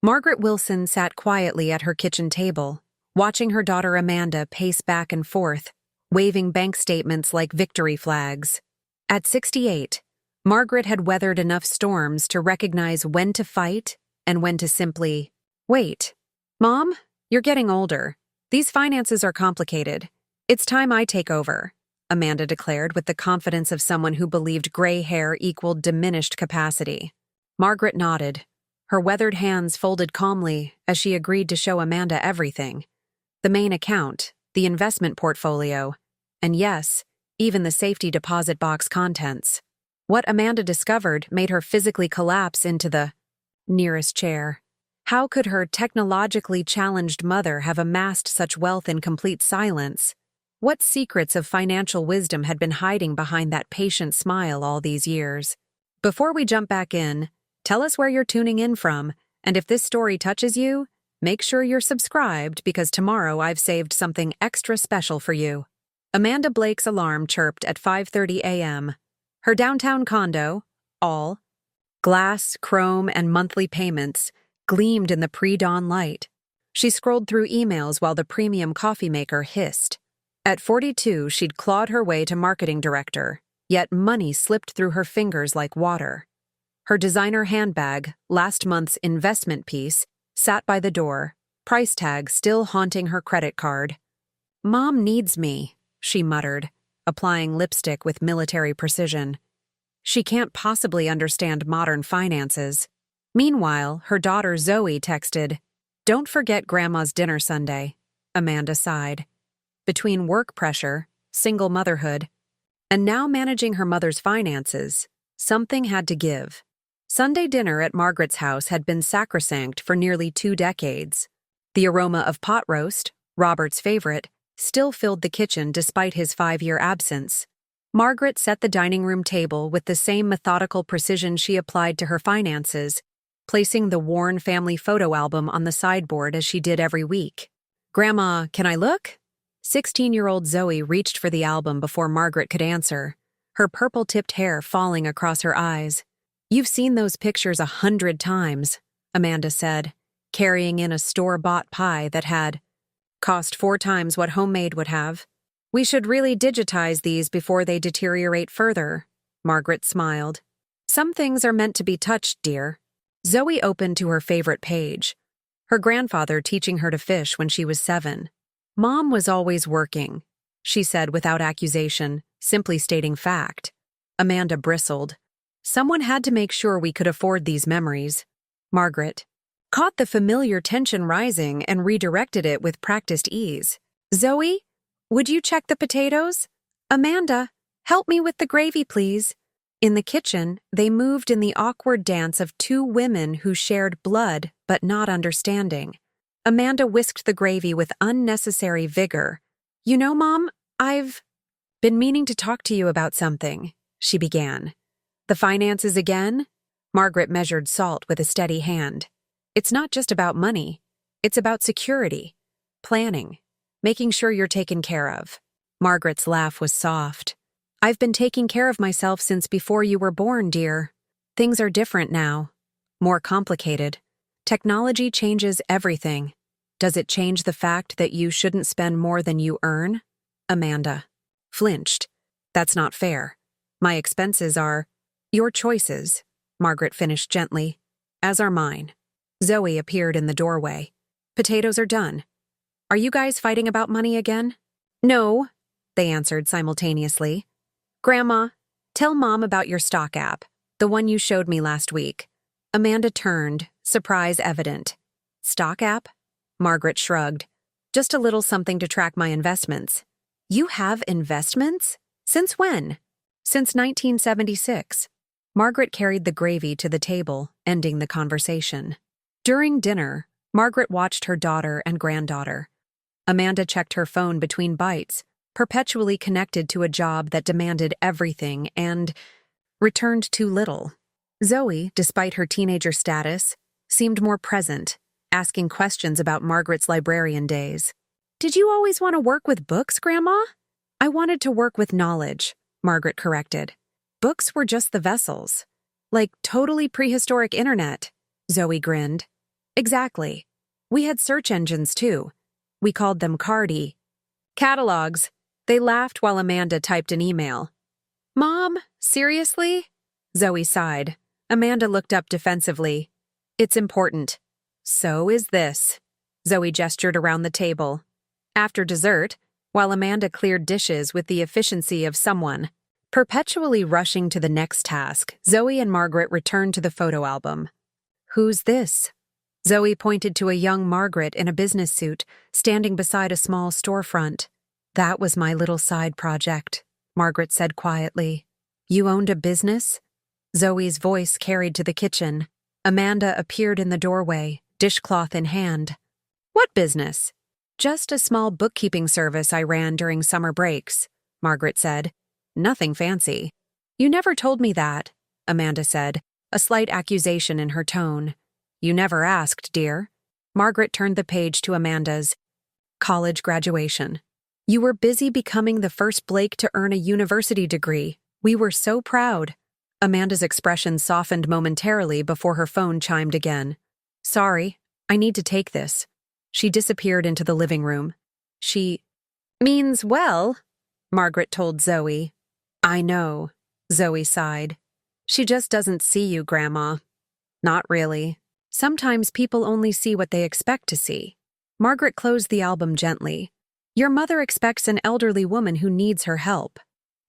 Margaret Wilson sat quietly at her kitchen table, watching her daughter Amanda pace back and forth, waving bank statements like victory flags. At 68, Margaret had weathered enough storms to recognize when to fight and when to simply wait. "Mom, you're getting older. These finances are complicated. It's time I take over," Amanda declared with the confidence of someone who believed gray hair equaled diminished capacity. Margaret nodded, her weathered hands folded calmly as she agreed to show Amanda everything. The main account, the investment portfolio, and yes, even the safety deposit box contents. What Amanda discovered made her physically collapse into the nearest chair. How could her technologically challenged mother have amassed such wealth in complete silence? What secrets of financial wisdom had been hiding behind that patient smile all these years? Before we jump back in, tell us where you're tuning in from, and if this story touches you, make sure you're subscribed because tomorrow I've saved something extra special for you. Amanda Blake's alarm chirped at 5:30 a.m. Her downtown condo, all glass, chrome, and monthly payments, gleamed in the pre-dawn light. She scrolled through emails while the premium coffee maker hissed. At 42, she'd clawed her way to marketing director, yet money slipped through her fingers like water. Her designer handbag, last month's investment piece, sat by the door, price tag still haunting her credit card. "Mom needs me," she muttered, applying lipstick with military precision. She can't possibly understand modern finances. Meanwhile, her daughter Zoe texted, "Don't forget Grandma's dinner Sunday." Amanda sighed. Between work pressure, single motherhood, and now managing her mother's finances, something had to give. Sunday dinner at Margaret's house had been sacrosanct for nearly 2 decades. The aroma of pot roast, Robert's favorite, still filled the kitchen despite his 5-year absence. Margaret set the dining room table with the same methodical precision she applied to her finances, placing the worn family photo album on the sideboard as she did every week. "Grandma, can I look?" 16-year-old Zoe reached for the album before Margaret could answer, her purple-tipped hair falling across her eyes. "You've seen those pictures 100 times," Amanda said, carrying in a store-bought pie that had cost 4 times what homemade would have. "We should really digitize these before they deteriorate further," Margaret smiled. "Some things are meant to be touched, dear." Zoe opened to her favorite page, her grandfather teaching her to fish when she was 7. "Mom was always working," she said without accusation, simply stating fact. Amanda bristled. Someone had to make sure we could afford these memories. Margaret caught the familiar tension rising and redirected it with practiced ease. "Zoe, would you check the potatoes? Amanda, help me with the gravy, please." In the kitchen, they moved in the awkward dance of 2 women who shared blood but not understanding. Amanda whisked the gravy with unnecessary vigor. "You know, Mom, I've been meaning to talk to you about something," she began. "The finances again?" Margaret measured salt with a steady hand. "It's not just about money. It's about security, planning, making sure you're taken care of." Margaret's laugh was soft. "I've been taking care of myself since before you were born, dear. Things are different now. More complicated. Technology changes everything. Does it change the fact that you shouldn't spend more than you earn?" Amanda flinched. "That's not fair. My expenses are your choices," Margaret finished gently, "as are mine." Zoe appeared in the doorway. "Potatoes are done. Are you guys fighting about money again?" "No," they answered simultaneously. "Grandma, tell Mom about your stock app, the one you showed me last week." Amanda turned, surprise evident. "Stock app?" Margaret shrugged. "Just a little something to track my investments." "You have investments? Since when?" "Since 1976. Margaret carried the gravy to the table, ending the conversation. During dinner, Margaret watched her daughter and granddaughter. Amanda checked her phone between bites, perpetually connected to a job that demanded everything and returned too little. Zoe, despite her teenager status, seemed more present, asking questions about Margaret's librarian days. "Did you always want to work with books, Grandma?" "I wanted to work with knowledge," Margaret corrected. "Books were just the vessels. Like totally prehistoric internet." Zoe grinned. Exactly. We had search engines too. We called them Cardi. Catalogs. They laughed while Amanda typed an email. Mom, seriously? Zoe sighed. Amanda looked up defensively. It's important. So is this. Zoe gestured around the table. After dessert, while Amanda cleared dishes with the efficiency of someone perpetually rushing to the next task, Zoe and Margaret returned to the photo album. Who's this? Zoe pointed to a young Margaret in a business suit, standing beside a small storefront. That was my little side project, Margaret said quietly. You owned a business? Zoe's voice carried to the kitchen. Amanda appeared in the doorway, dishcloth in hand. What business? Just a small bookkeeping service I ran during summer breaks, Margaret said. Nothing fancy. You never told me that, Amanda said, a slight accusation in her tone. You never asked, dear. Margaret turned the page to Amanda's college graduation. You were busy becoming the first Blake to earn a university degree. We were so proud. Amanda's expression softened momentarily before her phone chimed again. Sorry, I need to take this. She disappeared into the living room. She means well, Margaret told Zoe. I know, Zoe sighed. She just doesn't see you, Grandma. Not really. Sometimes people only see what they expect to see. Margaret closed the album gently. Your mother expects an elderly woman who needs her help.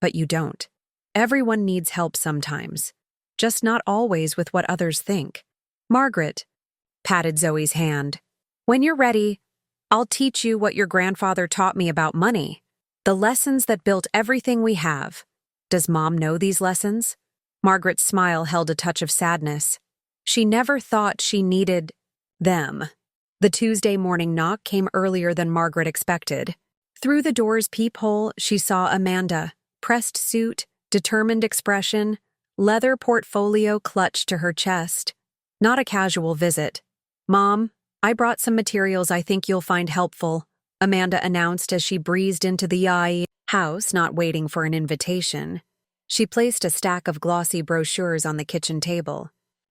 But you don't. Everyone needs help sometimes. Just not always with what others think. Margaret patted Zoe's hand. When you're ready, I'll teach you what your grandfather taught me about money. The lessons that built everything we have. Does Mom know these lessons? Margaret's smile held a touch of sadness. She never thought she needed them. The Tuesday morning knock came earlier than Margaret expected. Through the door's peephole, she saw Amanda, pressed suit, determined expression, leather portfolio clutched to her chest. Not a casual visit. Mom, I brought some materials I think you'll find helpful, Amanda announced as she breezed into the house, not waiting for an invitation. She placed a stack of glossy brochures on the kitchen table.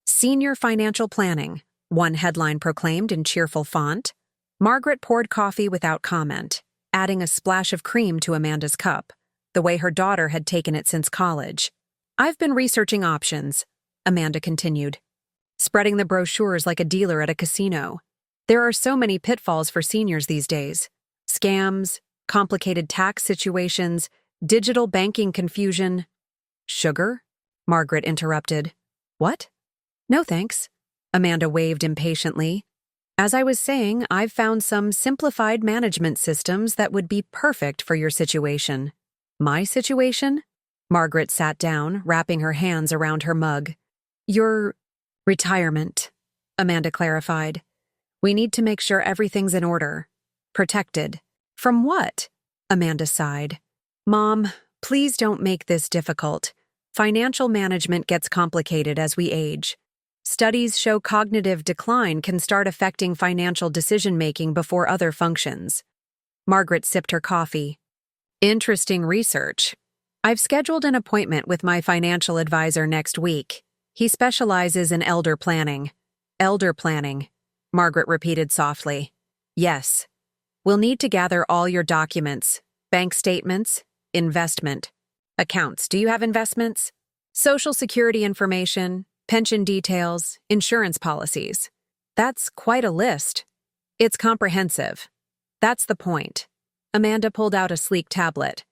Senior Financial Planning, one headline proclaimed in cheerful font. Margaret poured coffee without comment, adding a splash of cream to Amanda's cup, the way her daughter had taken it since college. I've been researching options, Amanda continued, spreading the brochures like a dealer at a casino. There are so many pitfalls for seniors these days. Scams, complicated tax situations, digital banking confusion. Sugar? Margaret interrupted. What? No thanks. Amanda waved impatiently. As I was saying, I've found some simplified management systems that would be perfect for your situation. My situation? Margaret sat down, wrapping her hands around her mug. Your retirement, Amanda clarified. We need to make sure everything's in order. Protected. From what? Amanda sighed. Mom, please don't make this difficult. Financial management gets complicated as we age. Studies show cognitive decline can start affecting financial decision-making before other functions. Margaret sipped her coffee. Interesting research. I've scheduled an appointment with my financial advisor next week. He specializes in elder planning. Elder planning, Margaret repeated softly. Yes. We'll need to gather all your documents, bank statements, investment, accounts. Do you have investments? Social security information, pension details, insurance policies. That's quite a list. It's comprehensive. That's the point. Amanda pulled out a sleek tablet.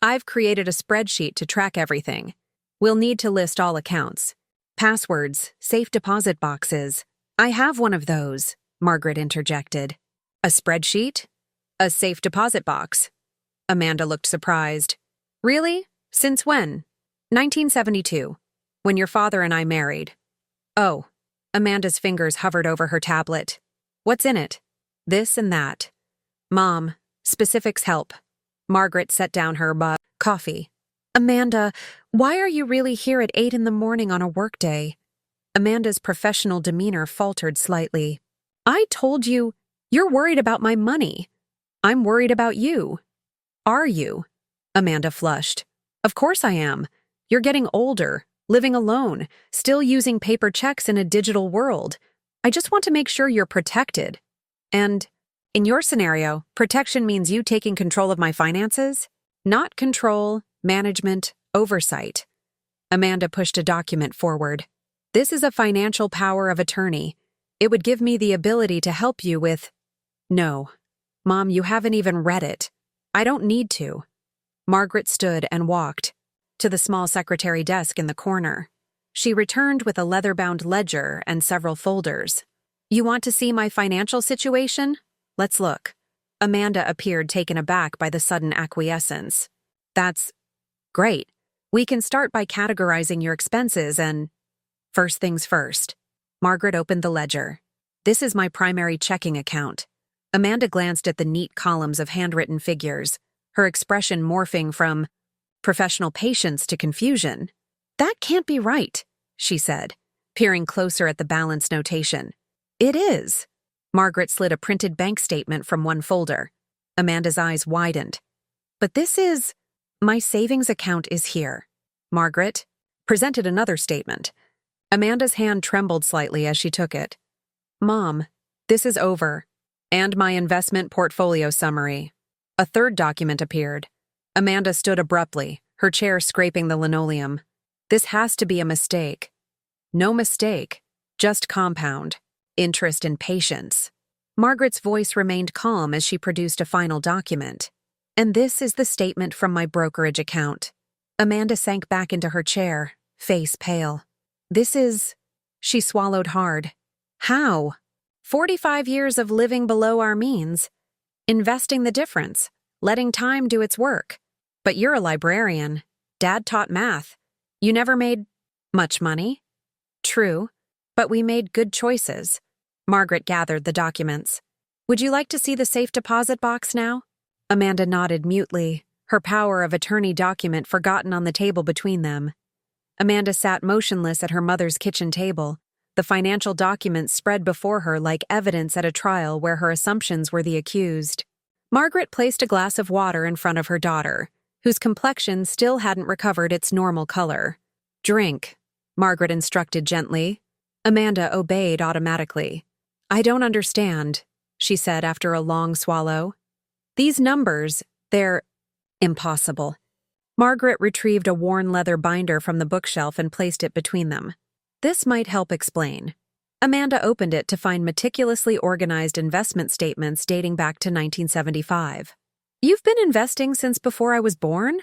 I've created a spreadsheet to track everything. We'll need to list all accounts. Passwords, safe deposit boxes. I have one of those, Margaret interjected. A spreadsheet? A safe deposit box. Amanda looked surprised. Really? Since when? 1972. When your father and I married. Oh. Amanda's fingers hovered over her tablet. What's in it? This and that. Mom, specifics help. Margaret set down her coffee. Amanda, why are you really here at 8 in the morning on a workday? Amanda's professional demeanor faltered slightly. I told you, you're worried about my money. I'm worried about you. Are you? Amanda flushed. Of course I am. You're getting older, living alone, still using paper checks in a digital world. I just want to make sure you're protected. And in your scenario, protection means you taking control of my finances? Not control, management, oversight. Amanda pushed a document forward. This is a financial power of attorney. It would give me the ability to help you with... No. Mom, you haven't even read it. I don't need to. Margaret stood and walked to the small secretary desk in the corner. She returned with a leather-bound ledger and several folders. You want to see my financial situation? Let's look. Amanda appeared taken aback by the sudden acquiescence. That's great. We can start by categorizing your expenses and... First things first. Margaret opened the ledger. This is my primary checking account. Amanda glanced at the neat columns of handwritten figures, her expression morphing from professional patience to confusion. That can't be right, she said, peering closer at the balance notation. It is. Margaret slid a printed bank statement from one folder. Amanda's eyes widened. But this is... My savings account is here. Margaret presented another statement. Amanda's hand trembled slightly as she took it. Mom, this is over. And my investment portfolio summary. A third document appeared. Amanda stood abruptly, her chair scraping the linoleum. This has to be a mistake. No mistake, just compound, interest and patience. Margaret's voice remained calm as she produced a final document. And this is the statement from my brokerage account. Amanda sank back into her chair, face pale. This is... She swallowed hard. How? 45 years of living below our means. Investing the difference. Letting time do its work. But you're a librarian. Dad taught math. You never made much money. True, but we made good choices. Margaret gathered the documents. Would you like to see the safe deposit box now? Amanda nodded mutely, her power of attorney document forgotten on the table between them. Amanda sat motionless at her mother's kitchen table, the financial documents spread before her like evidence at a trial where her assumptions were the accused. Margaret placed a glass of water in front of her daughter, whose complexion still hadn't recovered its normal color. Drink, Margaret instructed gently. Amanda obeyed automatically. I don't understand, she said after a long swallow. These numbers, they're impossible. Margaret retrieved a worn leather binder from the bookshelf and placed it between them. This might help explain. Amanda opened it to find meticulously organized investment statements dating back to 1975. You've been investing since before I was born?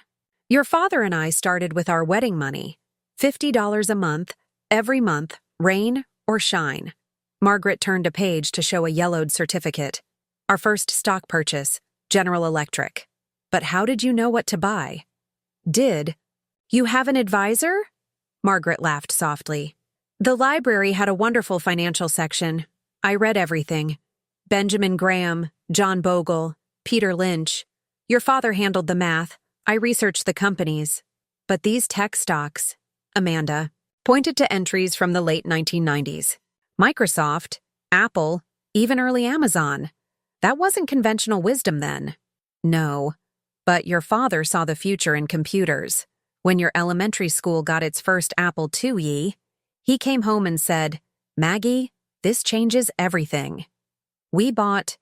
Your father and I started with our wedding money. $50 a month, every month, rain or shine. Margaret turned a page to show a yellowed certificate. Our first stock purchase, General Electric. But how did you know what to buy? Did you have an advisor? Margaret laughed softly. The library had a wonderful financial section. I read everything. Benjamin Graham, John Bogle, Peter Lynch. Your father handled the math. I researched the companies. But these tech stocks, Amanda pointed to entries from the late 1990s. Microsoft, Apple, even early Amazon. That wasn't conventional wisdom then. No. But your father saw the future in computers. When your elementary school got its first Apple IIe, he came home and said, Maggie, this changes everything. We bought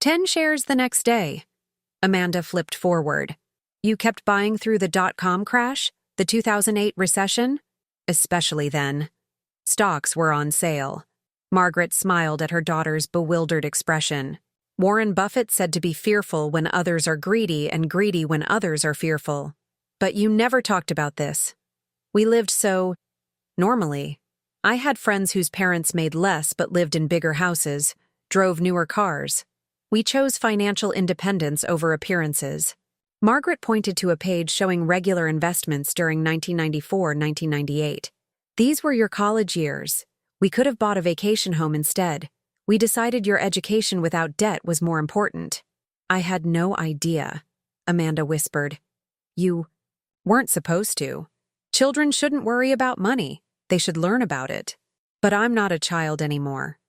10 shares the next day. Amanda flipped forward. You kept buying through the dot-com crash, the 2008 recession? Especially then. Stocks were on sale. Margaret smiled at her daughter's bewildered expression. Warren Buffett said to be fearful when others are greedy and greedy when others are fearful. But you never talked about this. We lived so normally. I had friends whose parents made less but lived in bigger houses, drove newer cars. We chose financial independence over appearances. Margaret pointed to a page showing regular investments during 1994-1998. These were your college years. We could have bought a vacation home instead. We decided your education without debt was more important. I had no idea, Amanda whispered. You weren't supposed to. Children shouldn't worry about money. They should learn about it. But I'm not a child anymore.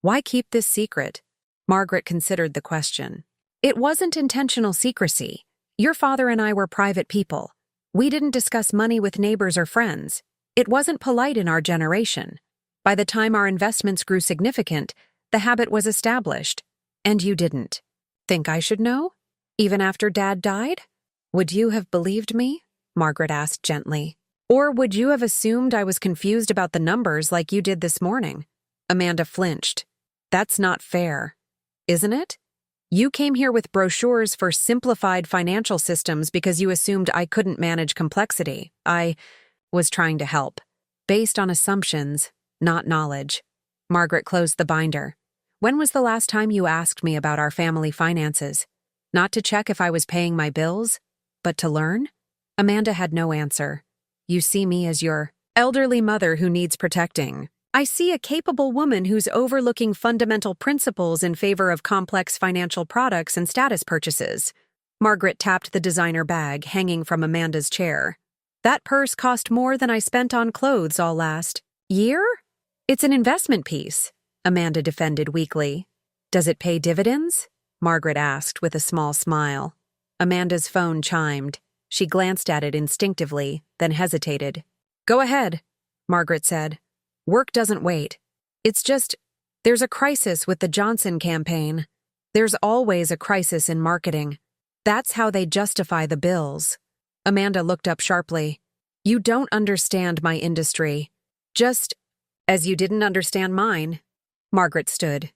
Why keep this secret? Margaret considered the question. It wasn't intentional secrecy. Your father and I were private people. We didn't discuss money with neighbors or friends. It wasn't polite in our generation. By the time our investments grew significant, the habit was established. And you didn't. Think I should know? Even after Dad died? Would you have believed me? Margaret asked gently. Or would you have assumed I was confused about the numbers like you did this morning? Amanda flinched. That's not fair, isn't it? You came here with brochures for simplified financial systems because you assumed I couldn't manage complexity. I was trying to help. Based on assumptions, not knowledge. Margaret closed the binder. When was the last time you asked me about our family finances? Not to check if I was paying my bills, but to learn? Amanda had no answer. You see me as your elderly mother who needs protecting. I see a capable woman who's overlooking fundamental principles in favor of complex financial products and status purchases. Margaret tapped the designer bag hanging from Amanda's chair. That purse cost more than I spent on clothes all last year? It's an investment piece, Amanda defended weakly. Does it pay dividends? Margaret asked with a small smile. Amanda's phone chimed. She glanced at it instinctively, then hesitated. Go ahead, Margaret said. Work doesn't wait. It's just, there's a crisis with the Johnson campaign. There's always a crisis in marketing. That's how they justify the bills. Amanda looked up sharply. You don't understand my industry. Just as you didn't understand mine. Margaret stood.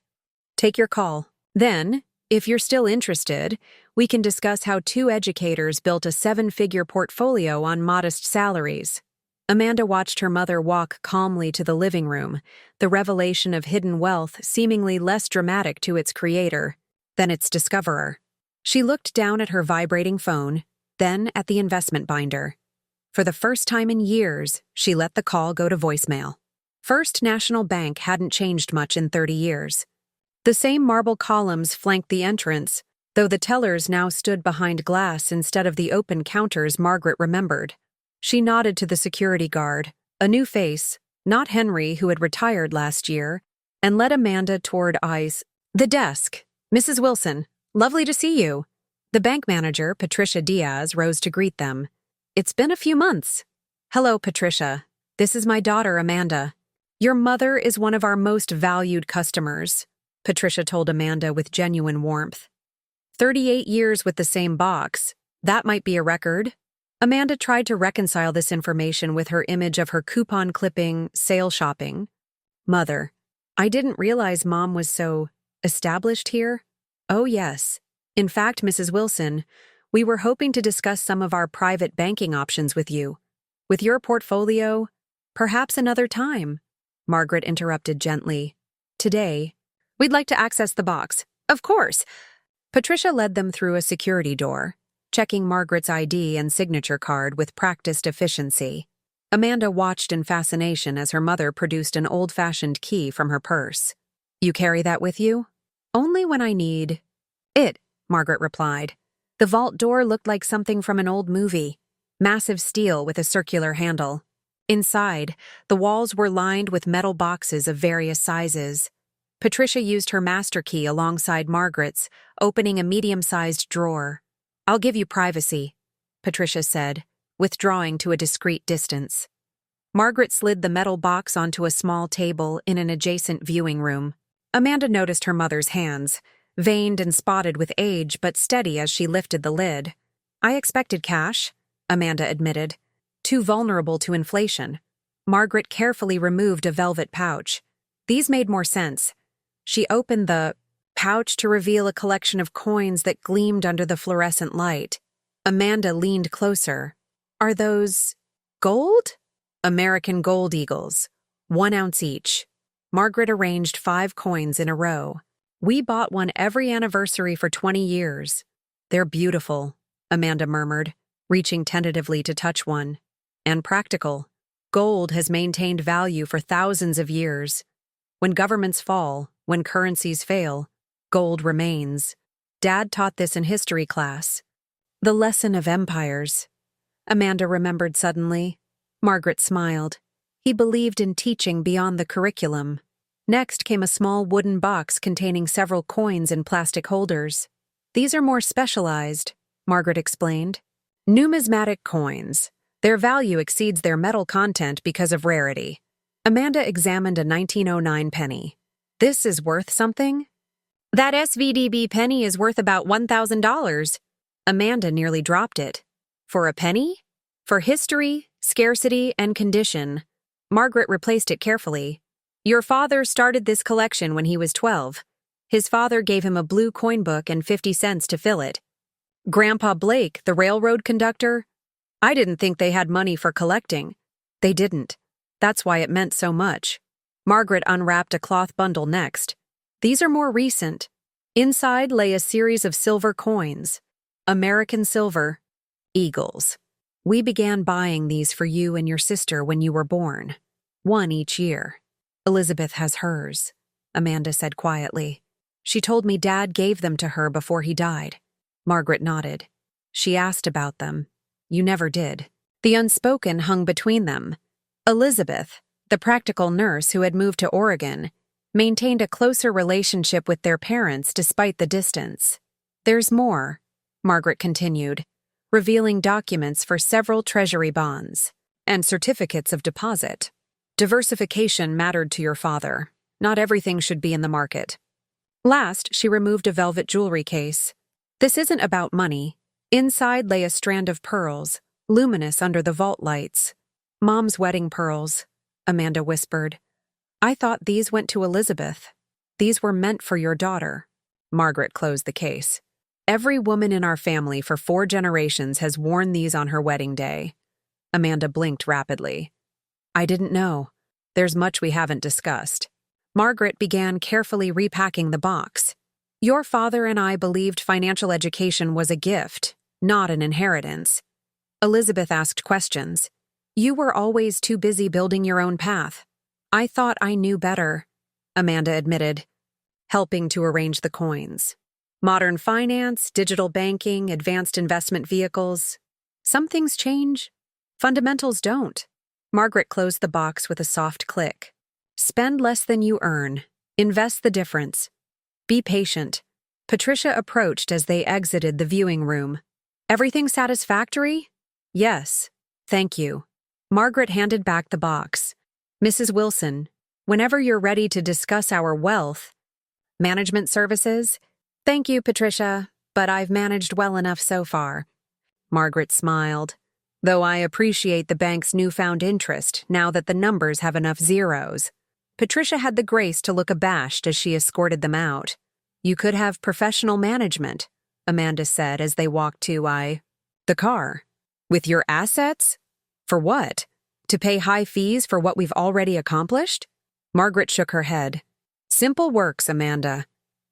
Take your call. Then, if you're still interested, we can discuss how two educators built a 7-figure portfolio on modest salaries. Amanda watched her mother walk calmly to the living room, the revelation of hidden wealth seemingly less dramatic to its creator than its discoverer. She looked down at her vibrating phone, then at the investment binder. For the first time in years, she let the call go to voicemail. First National Bank hadn't changed much in 30 years. The same marble columns flanked the entrance, though the tellers now stood behind glass instead of the open counters Margaret remembered. She nodded to the security guard, a new face, not Henry who had retired last year, and led Amanda toward the desk. Mrs. Wilson, lovely to see you. The bank manager, Patricia Diaz, rose to greet them. It's been a few months. Hello, Patricia. This is my daughter, Amanda. Your mother is one of our most valued customers, Patricia told Amanda with genuine warmth. 38 years with the same box. That might be a record. Amanda tried to reconcile this information with her image of her coupon clipping, sale shopping. Mother, I didn't realize Mom was so established here. Oh, yes. In fact, Mrs. Wilson, we were hoping to discuss some of our private banking options with you. With your portfolio, perhaps another time. Margaret interrupted gently. Today, we'd like to access the box. Of course. Patricia led them through a security door, checking Margaret's ID and signature card with practiced efficiency. Amanda watched in fascination as her mother produced an old-fashioned key from her purse. You carry that with you? Only when I need it, Margaret replied. The vault door looked like something from an old movie. Massive steel with a circular handle. Inside, the walls were lined with metal boxes of various sizes. Patricia used her master key alongside Margaret's, opening a medium-sized drawer. I'll give you privacy, Patricia said, withdrawing to a discreet distance. Margaret slid the metal box onto a small table in an adjacent viewing room. Amanda noticed her mother's hands, veined and spotted with age but steady as she lifted the lid. I expected cash, Amanda admitted. Too vulnerable to inflation. Margaret carefully removed a velvet pouch. These made more sense. She opened the pouch to reveal a collection of coins that gleamed under the fluorescent light. Amanda leaned closer. Are those gold? American gold eagles, 1 ounce each. Margaret arranged 5 coins in a row. We bought one every anniversary for 20 years. They're beautiful, Amanda murmured, reaching tentatively to touch one. And practical. Gold has maintained value for thousands of years. When governments fall, when currencies fail, gold remains. Dad taught this in history class. The lesson of empires. Amanda remembered suddenly. Margaret smiled. He believed in teaching beyond the curriculum. Next came a small wooden box containing several coins in plastic holders. These are more specialized, Margaret explained. Numismatic coins. Their value exceeds their metal content because of rarity. Amanda examined a 1909 penny. This is worth something? That SVDB penny is worth about $1,000. Amanda nearly dropped it. For a penny? For history, scarcity, and condition. Margaret replaced it carefully. Your father started this collection when he was 12. His father gave him a blue coin book and 50 cents to fill it. Grandpa Blake, the railroad conductor? I didn't think they had money for collecting. They didn't. That's why it meant so much. Margaret unwrapped a cloth bundle next. These are more recent. Inside lay a series of silver coins. American silver. Eagles. We began buying these for you and your sister when you were born. One each year. Elizabeth has hers, Amanda said quietly. She told me Dad gave them to her before he died. Margaret nodded. She asked about them. You never did. The unspoken hung between them. Elizabeth, the practical nurse who had moved to Oregon, maintained a closer relationship with their parents despite the distance. There's more, Margaret continued, revealing documents for several treasury bonds and certificates of deposit. Diversification mattered to your father. Not everything should be in the market. Last, she removed a velvet jewelry case. This isn't about money. Inside lay a strand of pearls, luminous under the vault lights. Mom's wedding pearls, Amanda whispered. I thought these went to Elizabeth. These were meant for your daughter. Margaret closed the case. Every woman in our family for 4 generations has worn these on her wedding day. Amanda blinked rapidly. I didn't know. There's much we haven't discussed. Margaret began carefully repacking the box. Your father and I believed financial education was a gift, not an inheritance. Elizabeth asked questions. You were always too busy building your own path. I thought I knew better, Amanda admitted, helping to arrange the coins. Modern finance, digital banking, advanced investment vehicles. Some things change. Fundamentals don't. Margaret closed the box with a soft click. Spend less than you earn. Invest the difference. Be patient. Patricia approached as they exited the viewing room. Everything satisfactory? Yes. Thank you. Margaret handed back the box. Mrs. Wilson, whenever you're ready to discuss our wealth management services, thank you, Patricia, but I've managed well enough so far. Margaret smiled. Though I appreciate the bank's newfound interest now that the numbers have enough zeros. Patricia had the grace to look abashed as she escorted them out. You could have professional management, Amanda said as they walked to the car. With your assets? For what? To pay high fees for what we've already accomplished? Margaret shook her head. Simple works, Amanda.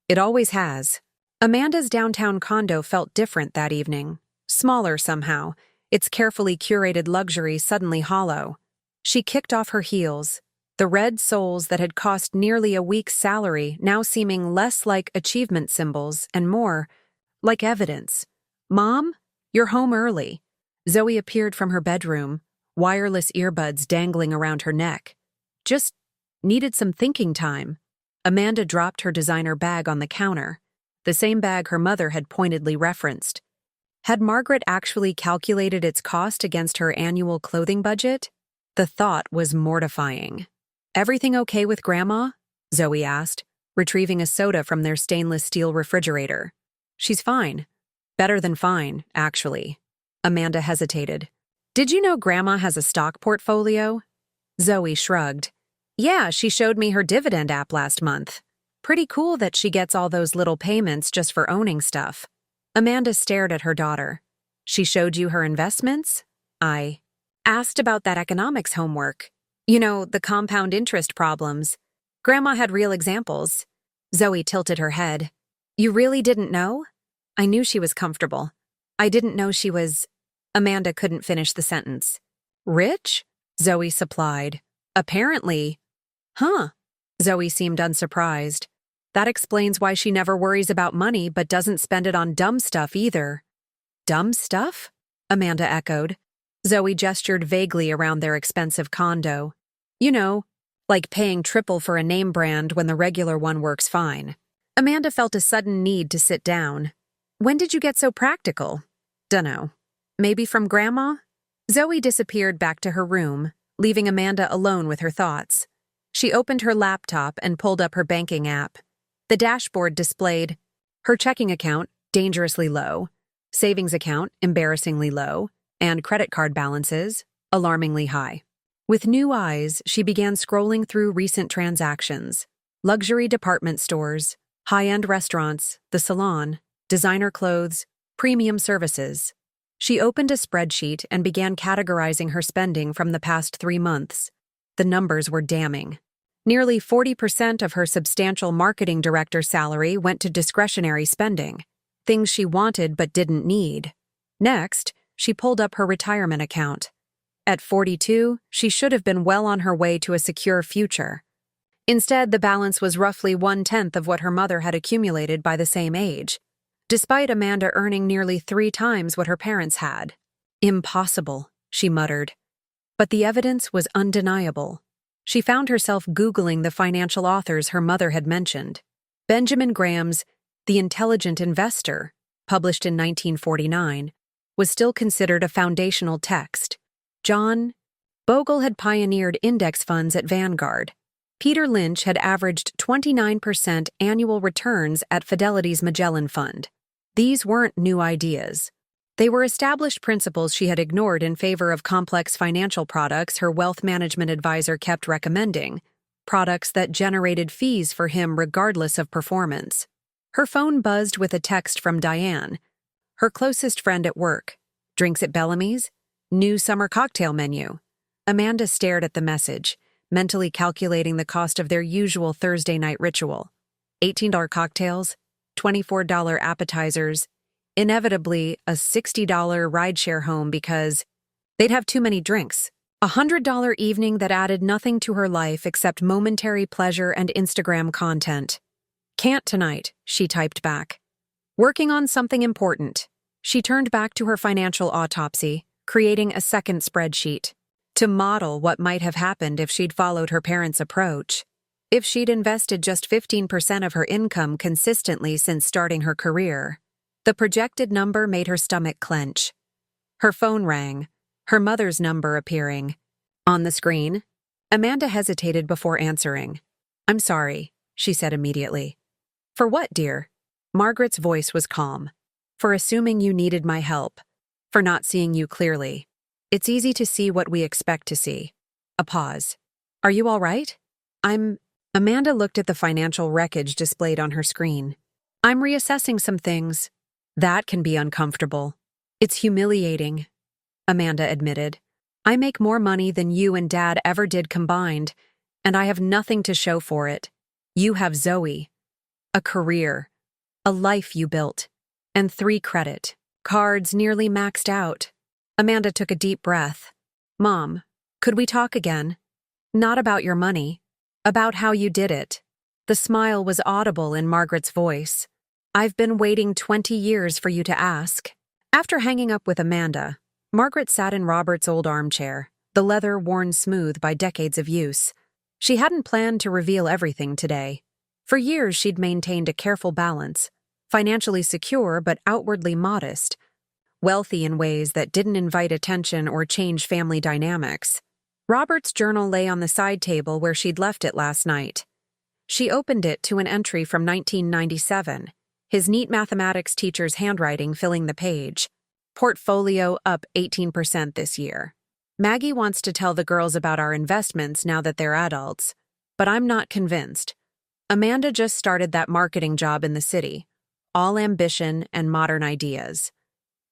It always has. Amanda's downtown condo felt different that evening. Smaller somehow, its carefully curated luxury suddenly hollow. She kicked off her heels, the red soles that had cost nearly a week's salary now seeming less like achievement symbols and more like evidence. Mom, you're home early. Zoe appeared from her bedroom, wireless earbuds dangling around her neck. Just needed some thinking time. Amanda dropped her designer bag on the counter, the same bag her mother had pointedly referenced. Had Margaret actually calculated its cost against her annual clothing budget? The thought was mortifying. Everything okay with Grandma? Zoe asked, retrieving a soda from their stainless steel refrigerator. She's fine. Better than fine, actually. Amanda hesitated. Did you know Grandma has a stock portfolio? Zoe shrugged. Yeah, she showed me her dividend app last month. Pretty cool that she gets all those little payments just for owning stuff. Amanda stared at her daughter. She showed you her investments? I asked about that economics homework. You know, the compound interest problems. Grandma had real examples. Zoe tilted her head. You really didn't know? I knew she was comfortable. I didn't know she was... Amanda couldn't finish the sentence. Rich? Zoe supplied. Apparently. Huh. Zoe seemed unsurprised. That explains why she never worries about money but doesn't spend it on dumb stuff either. Dumb stuff? Amanda echoed. Zoe gestured vaguely around their expensive condo. You know, like paying triple for a name brand when the regular one works fine. Amanda felt a sudden need to sit down. When did you get so practical? Dunno. Maybe from Grandma? Zoe disappeared back to her room, leaving Amanda alone with her thoughts. She opened her laptop and pulled up her banking app. The dashboard displayed her checking account, dangerously low, savings account, embarrassingly low, and credit card balances, alarmingly high. With new eyes, she began scrolling through recent transactions: luxury department stores, high-end restaurants, the salon, designer clothes, premium services. She opened a spreadsheet and began categorizing her spending from the past 3 months. The numbers were damning. Nearly 40% of her substantial marketing director salary went to discretionary spending, things she wanted but didn't need. Next, she pulled up her retirement account. At 42, she should have been well on her way to a secure future. Instead, the balance was roughly 1/10 of what her mother had accumulated by the same age, despite Amanda earning nearly 3 times what her parents had. Impossible, she muttered. But the evidence was undeniable. She found herself Googling the financial authors her mother had mentioned. Benjamin Graham's The Intelligent Investor, published in 1949, was still considered a foundational text. John Bogle had pioneered index funds at Vanguard. Peter Lynch had averaged 29% annual returns at Fidelity's Magellan Fund. These weren't new ideas. They were established principles she had ignored in favor of complex financial products her wealth management advisor kept recommending, products that generated fees for him regardless of performance. Her phone buzzed with a text from Diane, her closest friend at work. Drinks at Bellamy's? New summer cocktail menu. Amanda stared at the message, mentally calculating the cost of their usual Thursday night ritual. $18 cocktails, $24 appetizers, inevitably a $60 rideshare home because they'd have too many drinks. A $100 evening that added nothing to her life except momentary pleasure and Instagram content. Can't tonight, she typed back. Working on something important. She turned back to her financial autopsy, creating a second spreadsheet to model what might have happened if she'd followed her parents' approach. If she'd invested just 15% of her income consistently since starting her career. The projected number made her stomach clench. Her phone rang, her mother's number appearing. On the screen, Amanda hesitated before answering. "I'm sorry," she said immediately. "For what, dear?" Margaret's voice was calm. "For assuming you needed my help. For not seeing you clearly. It's easy to see what we expect to see." A pause. "Are you all right?" Amanda looked at the financial wreckage displayed on her screen. "I'm reassessing some things." "That can be uncomfortable." "It's humiliating," Amanda admitted. "I make more money than you and Dad ever did combined, and I have nothing to show for it. You have Zoe. A career. A life you built. And 3 credit cards nearly maxed out." Amanda took a deep breath. "Mom, could we talk again? Not about your money. About how you did it." The smile was audible in Margaret's voice. "I've been waiting 20 years for you to ask." After hanging up with Amanda, Margaret sat in Robert's old armchair, the leather worn smooth by decades of use. She hadn't planned to reveal everything today. For years she'd maintained a careful balance, financially secure but outwardly modest, wealthy in ways that didn't invite attention or change family dynamics. Robert's journal lay on the side table where she'd left it last night. She opened it to an entry from 1997, his neat mathematics teacher's handwriting filling the page. Portfolio up 18% this year. Maggie wants to tell the girls about our investments now that they're adults, but I'm not convinced. Amanda just started that marketing job in the city, all ambition and modern ideas.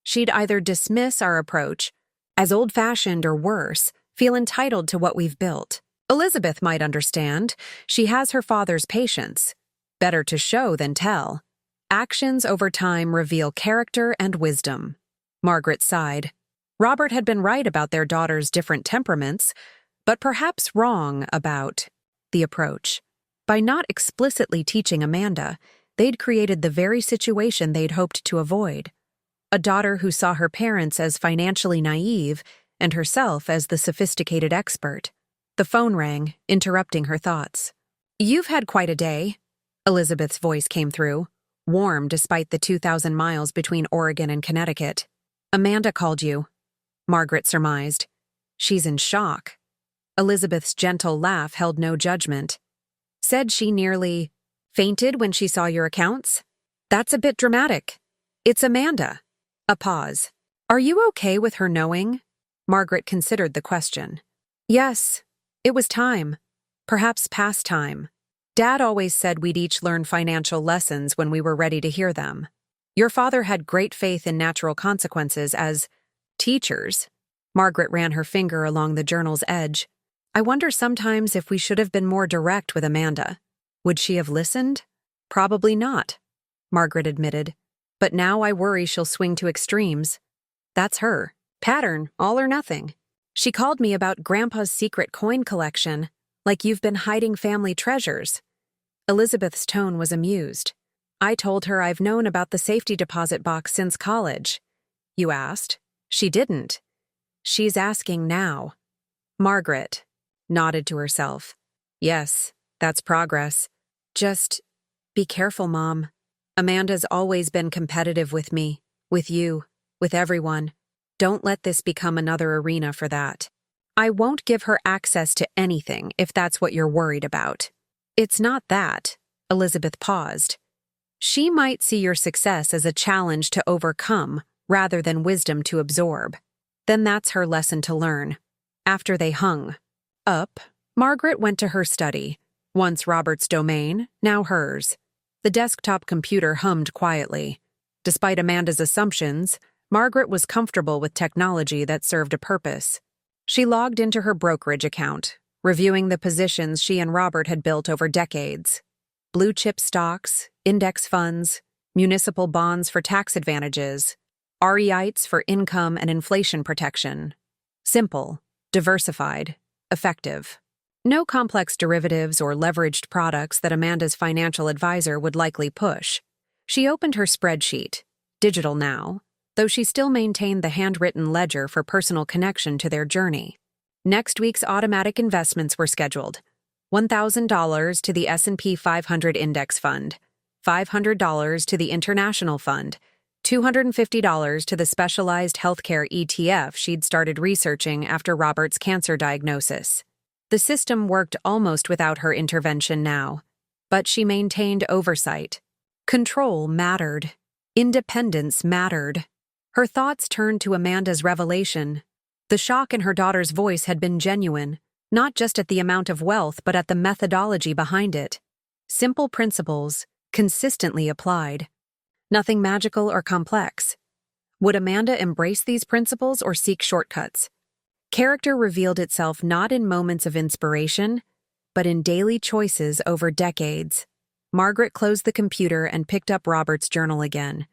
She'd either dismiss our approach as old-fashioned or worse, feel entitled to what we've built. Elizabeth might understand. She has her father's patience. Better to show than tell. Actions over time reveal character and wisdom. Margaret sighed. Robert had been right about their daughter's different temperaments, but perhaps wrong about the approach. By not explicitly teaching Amanda, they'd created the very situation they'd hoped to avoid. A daughter who saw her parents as financially naive and herself as the sophisticated expert. The phone rang, interrupting her thoughts. "You've had quite a day," Elizabeth's voice came through, warm despite the 2,000 miles between Oregon and Connecticut. "Amanda called you," Margaret surmised. "She's in shock." Elizabeth's gentle laugh held no judgment. Said she nearly fainted when she saw your accounts? That's a bit dramatic. It's Amanda. A pause. Are you okay with her knowing? Margaret considered the question. Yes, it was time. Perhaps past time. Dad always said we'd each learn financial lessons when we were ready to hear them. Your father had great faith in natural consequences as teachers. Margaret ran her finger along the journal's edge. I wonder sometimes if we should have been more direct with Amanda. Would she have listened? Probably not, Margaret admitted. But now I worry she'll swing to extremes. That's her. Pattern, all or nothing. She called me about Grandpa's secret coin collection, like you've been hiding family treasures. Elizabeth's tone was amused. I told her I've known about the safety deposit box since college. You asked? She didn't. She's asking now. Margaret nodded to herself. Yes, that's progress. Just be careful, Mom. Amanda's always been competitive with me, with you, with everyone. Don't let this become another arena for that. I won't give her access to anything if that's what you're worried about. It's not that. Elizabeth paused. She might see your success as a challenge to overcome rather than wisdom to absorb. Then that's her lesson to learn. After they hung up, Margaret went to her study. Once Robert's domain, now hers. The desktop computer hummed quietly. Despite Amanda's assumptions, Margaret was comfortable with technology that served a purpose. She logged into her brokerage account, reviewing the positions she and Robert had built over decades. Blue-chip stocks, index funds, municipal bonds for tax advantages, REITs for income and inflation protection. Simple, diversified, effective. No complex derivatives or leveraged products that Amanda's financial advisor would likely push. She opened her spreadsheet, digital now, though she still maintained the handwritten ledger for personal connection to their journey. Next week's automatic investments were scheduled. $1,000 to the S&P 500 Index Fund, $500 to the International Fund, $250 to the specialized healthcare ETF she'd started researching after Robert's cancer diagnosis. The system worked almost without her intervention now, but she maintained oversight. Control mattered. Independence mattered. Her thoughts turned to Amanda's revelation. The shock in her daughter's voice had been genuine, not just at the amount of wealth but at the methodology behind it. Simple principles, consistently applied. Nothing magical or complex. Would Amanda embrace these principles or seek shortcuts? Character revealed itself not in moments of inspiration, but in daily choices over decades. Margaret closed the computer and picked up Robert's journal again.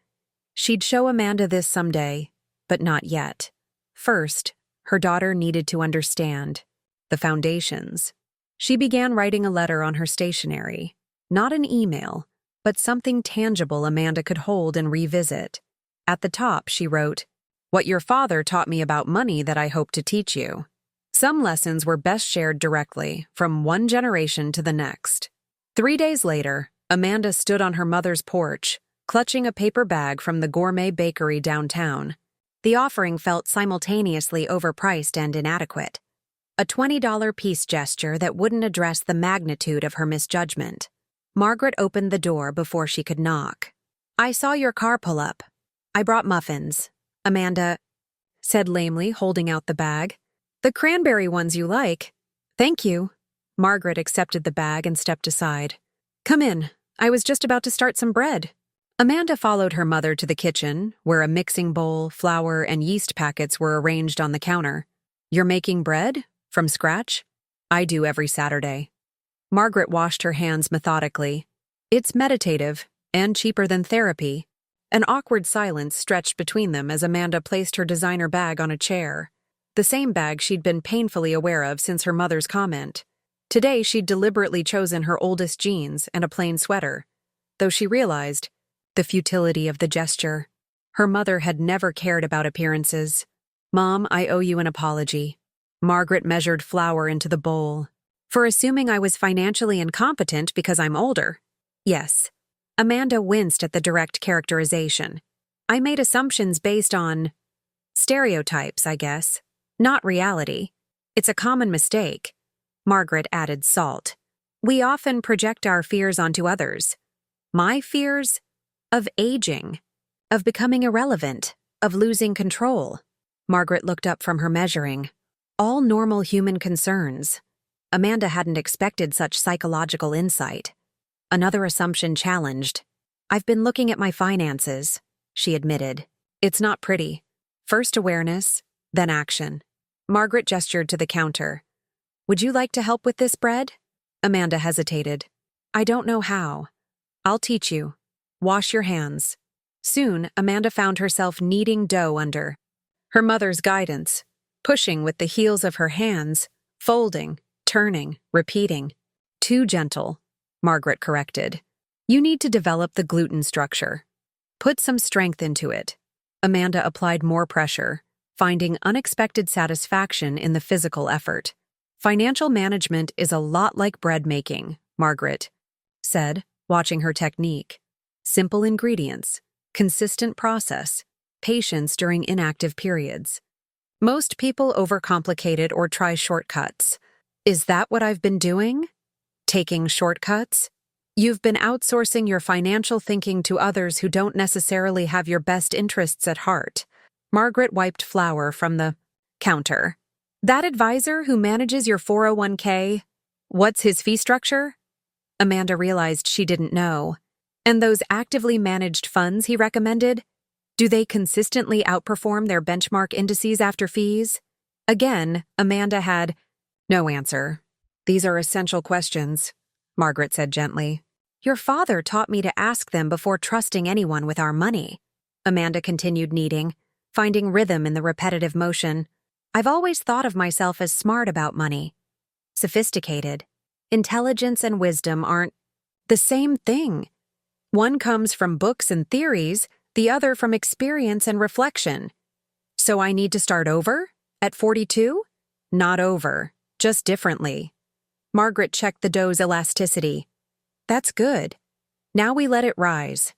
She'd show Amanda this someday, but not yet. First, her daughter needed to understand the foundations. She began writing a letter on her stationery, not an email, but something tangible Amanda could hold and revisit. At the top, she wrote, "What your father taught me about money that I hope to teach you." Some lessons were best shared directly, from one generation to the next. 3 days later, Amanda stood on her mother's porch, clutching a paper bag from the gourmet bakery downtown. The offering felt simultaneously overpriced and inadequate. A $20 piece gesture that wouldn't address the magnitude of her misjudgment. Margaret opened the door before she could knock. "I saw your car pull up. I brought muffins," Amanda said lamely, holding out the bag. "The cranberry ones you like." "Thank you." Margaret accepted the bag and stepped aside. "Come in. I was just about to start some bread." Amanda followed her mother to the kitchen, where a mixing bowl, flour, and yeast packets were arranged on the counter. "You're making bread? From scratch?" "I do every Saturday." Margaret washed her hands methodically. "It's meditative, and cheaper than therapy." An awkward silence stretched between them as Amanda placed her designer bag on a chair. The same bag she'd been painfully aware of since her mother's comment. Today she'd deliberately chosen her oldest jeans and a plain sweater, though she realized the futility of the gesture. Her mother had never cared about appearances. "Mom, I owe you an apology." Margaret measured flour into the bowl. "For assuming I was financially incompetent because I'm older." "Yes." Amanda winced at the direct characterization. "I made assumptions based on stereotypes, I guess, not reality. It's a common mistake. Margaret added salt. We often project our fears onto others. My fears? Of aging, of becoming irrelevant, of losing control. Margaret looked up from her measuring. All normal human concerns. Amanda hadn't expected such psychological insight. Another assumption challenged. I've been looking at my finances, she admitted. It's not pretty. First awareness, then action. Margaret gestured to the counter. Would you like to help with this bread? Amanda hesitated. I don't know how. I'll teach you. Wash your hands. Soon, Amanda found herself kneading dough under her mother's guidance, pushing with the heels of her hands, folding, turning, repeating. Too gentle, Margaret corrected. You need to develop the gluten structure. Put some strength into it. Amanda applied more pressure, finding unexpected satisfaction in the physical effort. Financial management is a lot like bread making, Margaret said, watching her technique. Simple ingredients, consistent process, patience during inactive periods. Most people overcomplicate it or try shortcuts. Is that what I've been doing? Taking shortcuts? You've been outsourcing your financial thinking to others who don't necessarily have your best interests at heart. Margaret wiped flour from the counter. That advisor who manages your 401k, what's his fee structure? Amanda realized she didn't know. And those actively managed funds he recommended? Do they consistently outperform their benchmark indices after fees? Again, Amanda had no answer. These are essential questions, Margaret said gently. Your father taught me to ask them before trusting anyone with our money. Amanda continued kneading, finding rhythm in the repetitive motion. I've always thought of myself as smart about money. Sophisticated. Intelligence and wisdom aren't the same thing. One comes from books and theories, the other from experience and reflection. So I need to start over? At 42? Not over, just differently. Margaret checked the dough's elasticity. That's good. Now we let it rise.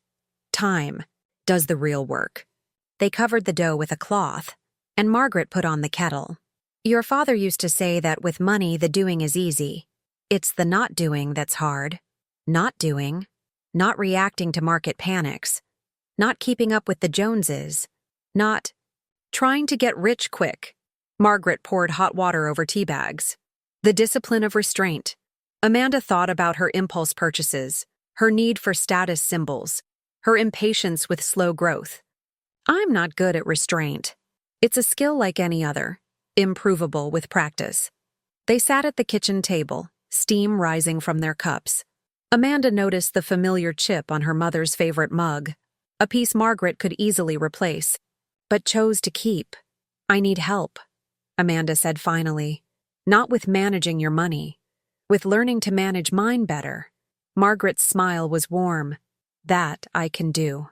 Time does the real work. They covered the dough with a cloth, and Margaret put on the kettle. Your father used to say that with money the doing is easy. It's the not doing that's hard. Not doing. Not reacting to market panics. Not keeping up with the Joneses. Not trying to get rich quick. Margaret poured hot water over tea bags. The discipline of restraint. Amanda thought about her impulse purchases, her need for status symbols, her impatience with slow growth. I'm not good at restraint. It's a skill like any other, improvable with practice. They sat at the kitchen table, steam rising from their cups. Amanda noticed the familiar chip on her mother's favorite mug, a piece Margaret could easily replace, but chose to keep. I need help, Amanda said finally. Not with managing your money, with learning to manage mine better. Margaret's smile was warm. That I can do.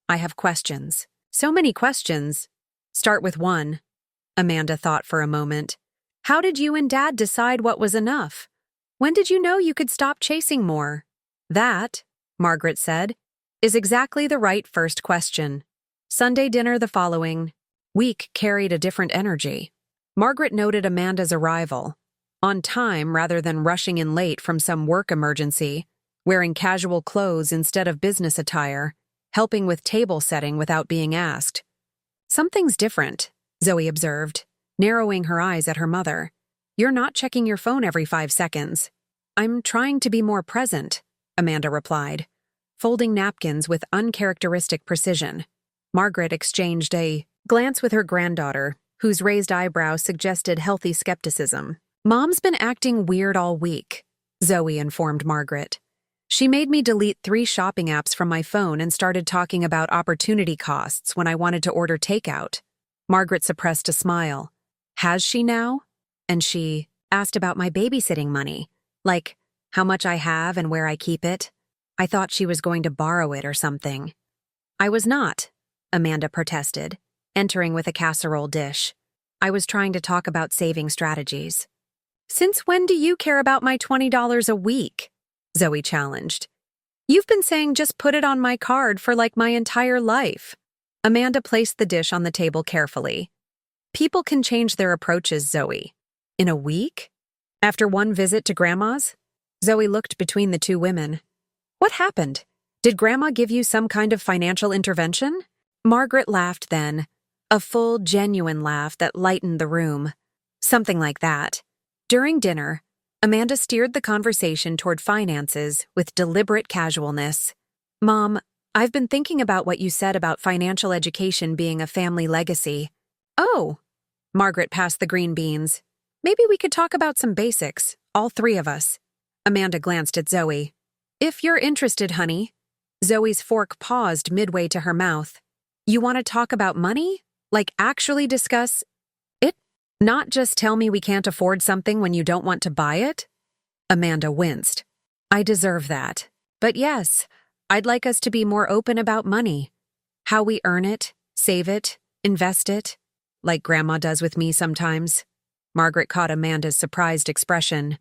I have questions. So many questions. Start with one. Amanda thought for a moment. How did you and Dad decide what was enough? When did you know you could stop chasing more? That, Margaret said, is exactly the right first question. Sunday dinner the following week carried a different energy. Margaret noted Amanda's arrival, on time rather than rushing in late from some work emergency, wearing casual clothes instead of business attire, helping with table setting without being asked. Something's different, Zoe observed, narrowing her eyes at her mother. You're not checking your phone every 5 seconds. I'm trying to be more present, Amanda replied, folding napkins with uncharacteristic precision. Margaret exchanged a glance with her granddaughter, whose raised eyebrows suggested healthy skepticism. Mom's been acting weird all week, Zoe informed Margaret. She made me delete 3 shopping apps from my phone and started talking about opportunity costs when I wanted to order takeout. Margaret suppressed a smile. Has she now? And she asked about my babysitting money, like how much I have and where I keep it. I thought she was going to borrow it or something. I was not, Amanda protested, entering with a casserole dish. I was trying to talk about saving strategies. Since when do you care about my $20 a week? Zoe challenged. You've been saying just put it on my card for like my entire life. Amanda placed the dish on the table carefully. People can change their approaches, Zoe. In a week? After one visit to Grandma's? Zoe looked between the two women. What happened? Did Grandma give you some kind of financial intervention? Margaret laughed then, a full, genuine laugh that lightened the room. Something like that. During dinner, Amanda steered the conversation toward finances with deliberate casualness. Mom, I've been thinking about what you said about financial education being a family legacy. Oh, Margaret passed the green beans. Maybe we could talk about some basics, all three of us. Amanda glanced at Zoe. If you're interested, honey. Zoe's fork paused midway to her mouth. You want to talk about money? Like actually discuss it? Not just tell me we can't afford something when you don't want to buy it? Amanda winced. I deserve that. But yes, I'd like us to be more open about money. How we earn it, save it, invest it. Like Grandma does with me sometimes. Margaret caught Amanda's surprised expression.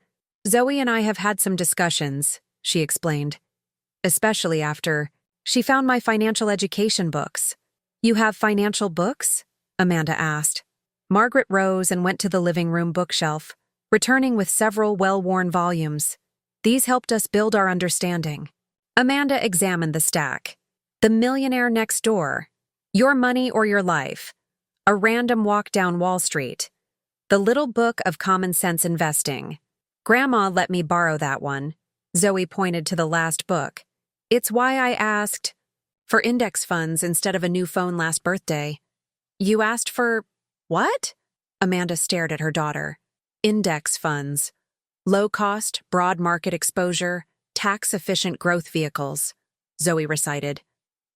Zoe and I have had some discussions, she explained. Especially after she found my financial education books. You have financial books? Amanda asked. Margaret rose and went to the living room bookshelf, returning with several well-worn volumes. These helped us build our understanding. Amanda examined the stack. The Millionaire Next Door, Your Money or Your Life, A Random Walk Down Wall Street, The Little Book of Common Sense Investing. Grandma let me borrow that one. Zoe pointed to the last book. It's why I asked for index funds instead of a new phone last birthday. You asked for what? Amanda stared at her daughter. Index funds. Low-cost, broad market exposure, tax-efficient growth vehicles, Zoe recited,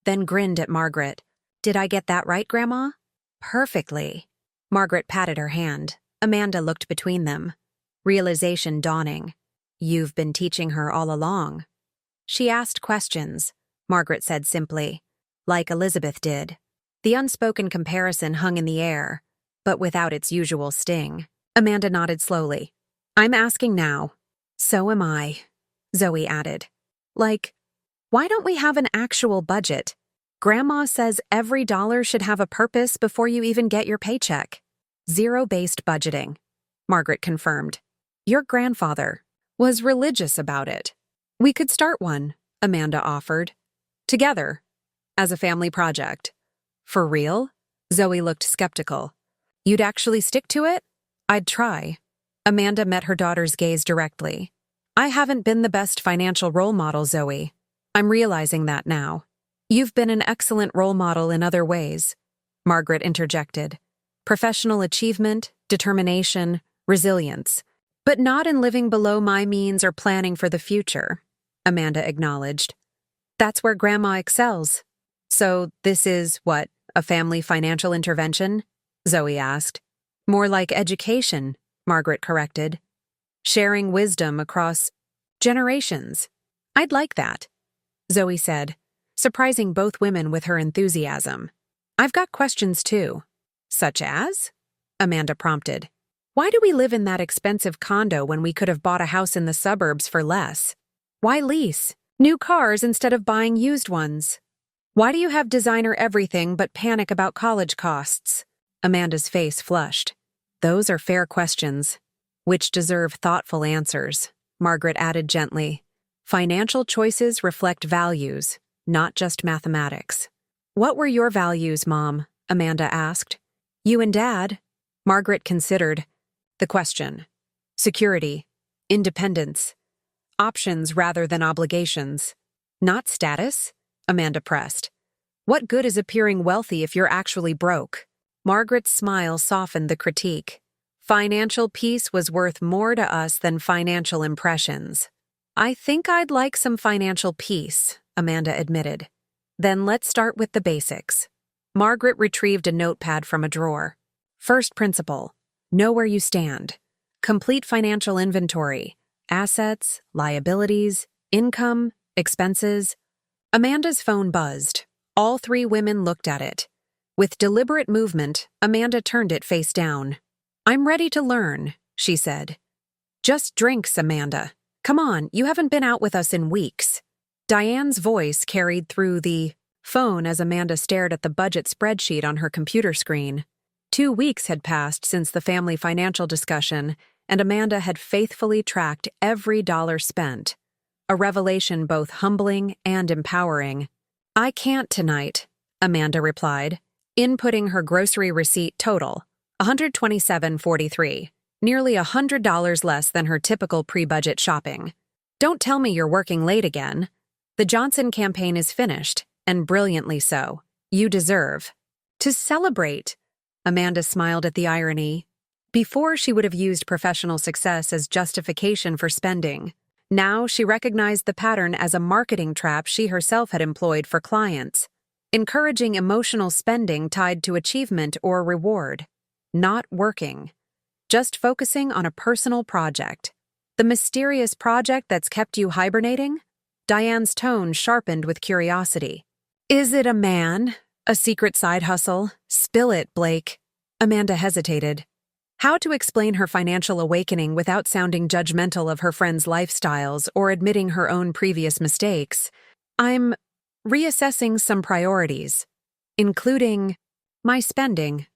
then grinned at Margaret. Did I get that right, Grandma? Perfectly. Margaret patted her hand. Amanda looked between them. Realization dawning. You've been teaching her all along. She asked questions, Margaret said simply, like Elizabeth did. The unspoken comparison hung in the air, but without its usual sting. Amanda nodded slowly. I'm asking now. So am I, Zoe added. Like, why don't we have an actual budget? Grandma says every dollar should have a purpose before you even get your paycheck. Zero-based budgeting, Margaret confirmed. Your grandfather was religious about it. We could start one, Amanda offered. Together, as a family project. For real? Zoe looked skeptical. You'd actually stick to it? I'd try. Amanda met her daughter's gaze directly. I haven't been the best financial role model, Zoe. I'm realizing that now. You've been an excellent role model in other ways, Margaret interjected. Professional achievement, determination, resilience. But not in living below my means or planning for the future, Amanda acknowledged. That's where Grandma excels. So this is, what, a family financial intervention? Zoe asked. More like education, Margaret corrected. Sharing wisdom across generations. I'd like that, Zoe said, surprising both women with her enthusiasm. I've got questions too. Such as? Amanda prompted. Why do we live in that expensive condo when we could have bought a house in the suburbs for less? Why lease new cars instead of buying used ones? Why do you have designer everything but panic about college costs? Amanda's face flushed. Those are fair questions, which deserve thoughtful answers, Margaret added gently. Financial choices reflect values, not just mathematics. What were your values, Mom? Amanda asked. You and Dad? Margaret considered the question. Security, independence, options rather than obligations. Not status? Amanda pressed. What good is appearing wealthy if you're actually broke? Margaret's smile softened the critique. Financial peace was worth more to us than financial impressions. I think I'd like some financial peace, Amanda admitted. Then let's start with the basics. Margaret retrieved a notepad from a drawer. First principle, know where you stand. Complete financial inventory, assets, liabilities, income, expenses. Amanda's phone buzzed. All three women looked at it. With deliberate movement, Amanda turned it face down. I'm ready to learn, she said. Just drinks, Amanda. Come on, you haven't been out with us in weeks. Diane's voice carried through the phone as Amanda stared at the budget spreadsheet on her computer screen. 2 weeks had passed since the family financial discussion, and Amanda had faithfully tracked every dollar spent. A revelation both humbling and empowering. "I can't tonight," Amanda replied, inputting her grocery receipt total, $127.43, nearly $100 less than her typical pre-budget shopping. "Don't tell me you're working late again. The Johnson campaign is finished, and brilliantly so. You deserve." "To celebrate," Amanda smiled at the irony. Before, she would have used professional success as justification for spending. Now she recognized the pattern as a marketing trap she herself had employed for clients, encouraging emotional spending tied to achievement or reward. Not working. Just focusing on a personal project. The mysterious project that's kept you hibernating? Diane's tone sharpened with curiosity. "Is it a man? A secret side hustle? Spill it, Blake." Amanda hesitated. How to explain her financial awakening without sounding judgmental of her friends' lifestyles or admitting her own previous mistakes? "I'm reassessing some priorities, including my spending."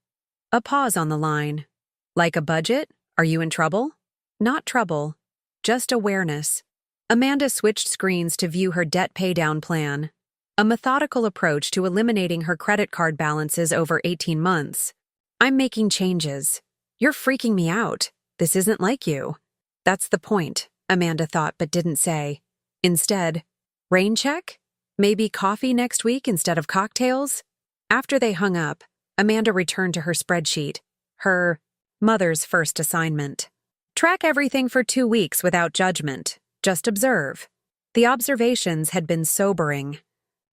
A pause on the line. "Like a budget? Are you in trouble?" "Not trouble, just awareness." Amanda switched screens to view her debt paydown plan, a methodical approach to eliminating her credit card balances over 18 months. "I'm making changes. You're freaking me out. This isn't like you." "That's the point," Amanda thought but didn't say. Instead, "Rain check? Maybe coffee next week instead of cocktails?" After they hung up, Amanda returned to her spreadsheet, her mother's first assignment. Track everything for 2 weeks without judgment. Just observe. The observations had been sobering.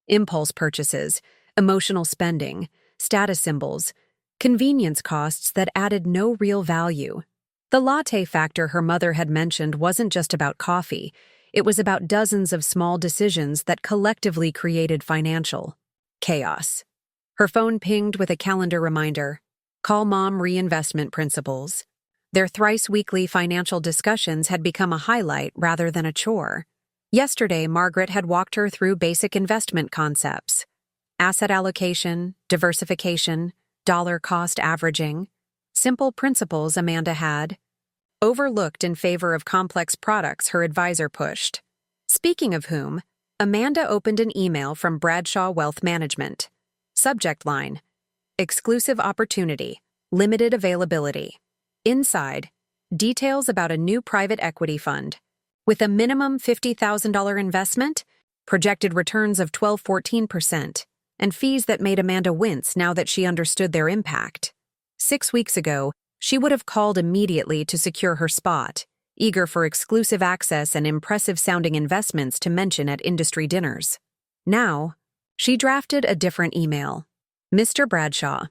Impulse purchases, emotional spending, status symbols, convenience costs that added no real value. The latte factor her mother had mentioned wasn't just about coffee. It was about dozens of small decisions that collectively created financial chaos. Her phone pinged with a calendar reminder. Call Mom Reinvestment Principles. Their thrice-weekly financial discussions had become a highlight rather than a chore. Yesterday, Margaret had walked her through basic investment concepts. Asset allocation, diversification, dollar cost averaging. Simple principles Amanda had overlooked in favor of complex products her advisor pushed. Speaking of whom, Amanda opened an email from Bradshaw Wealth Management. Subject line: Exclusive opportunity, limited availability. Inside, details about a new private equity fund. With a minimum $50,000 investment, projected returns of 12–14%, and fees that made Amanda wince now that she understood their impact. 6 weeks ago, she would have called immediately to secure her spot, eager for exclusive access and impressive-sounding investments to mention at industry dinners. Now, she drafted a different email. Mr. Bradshaw,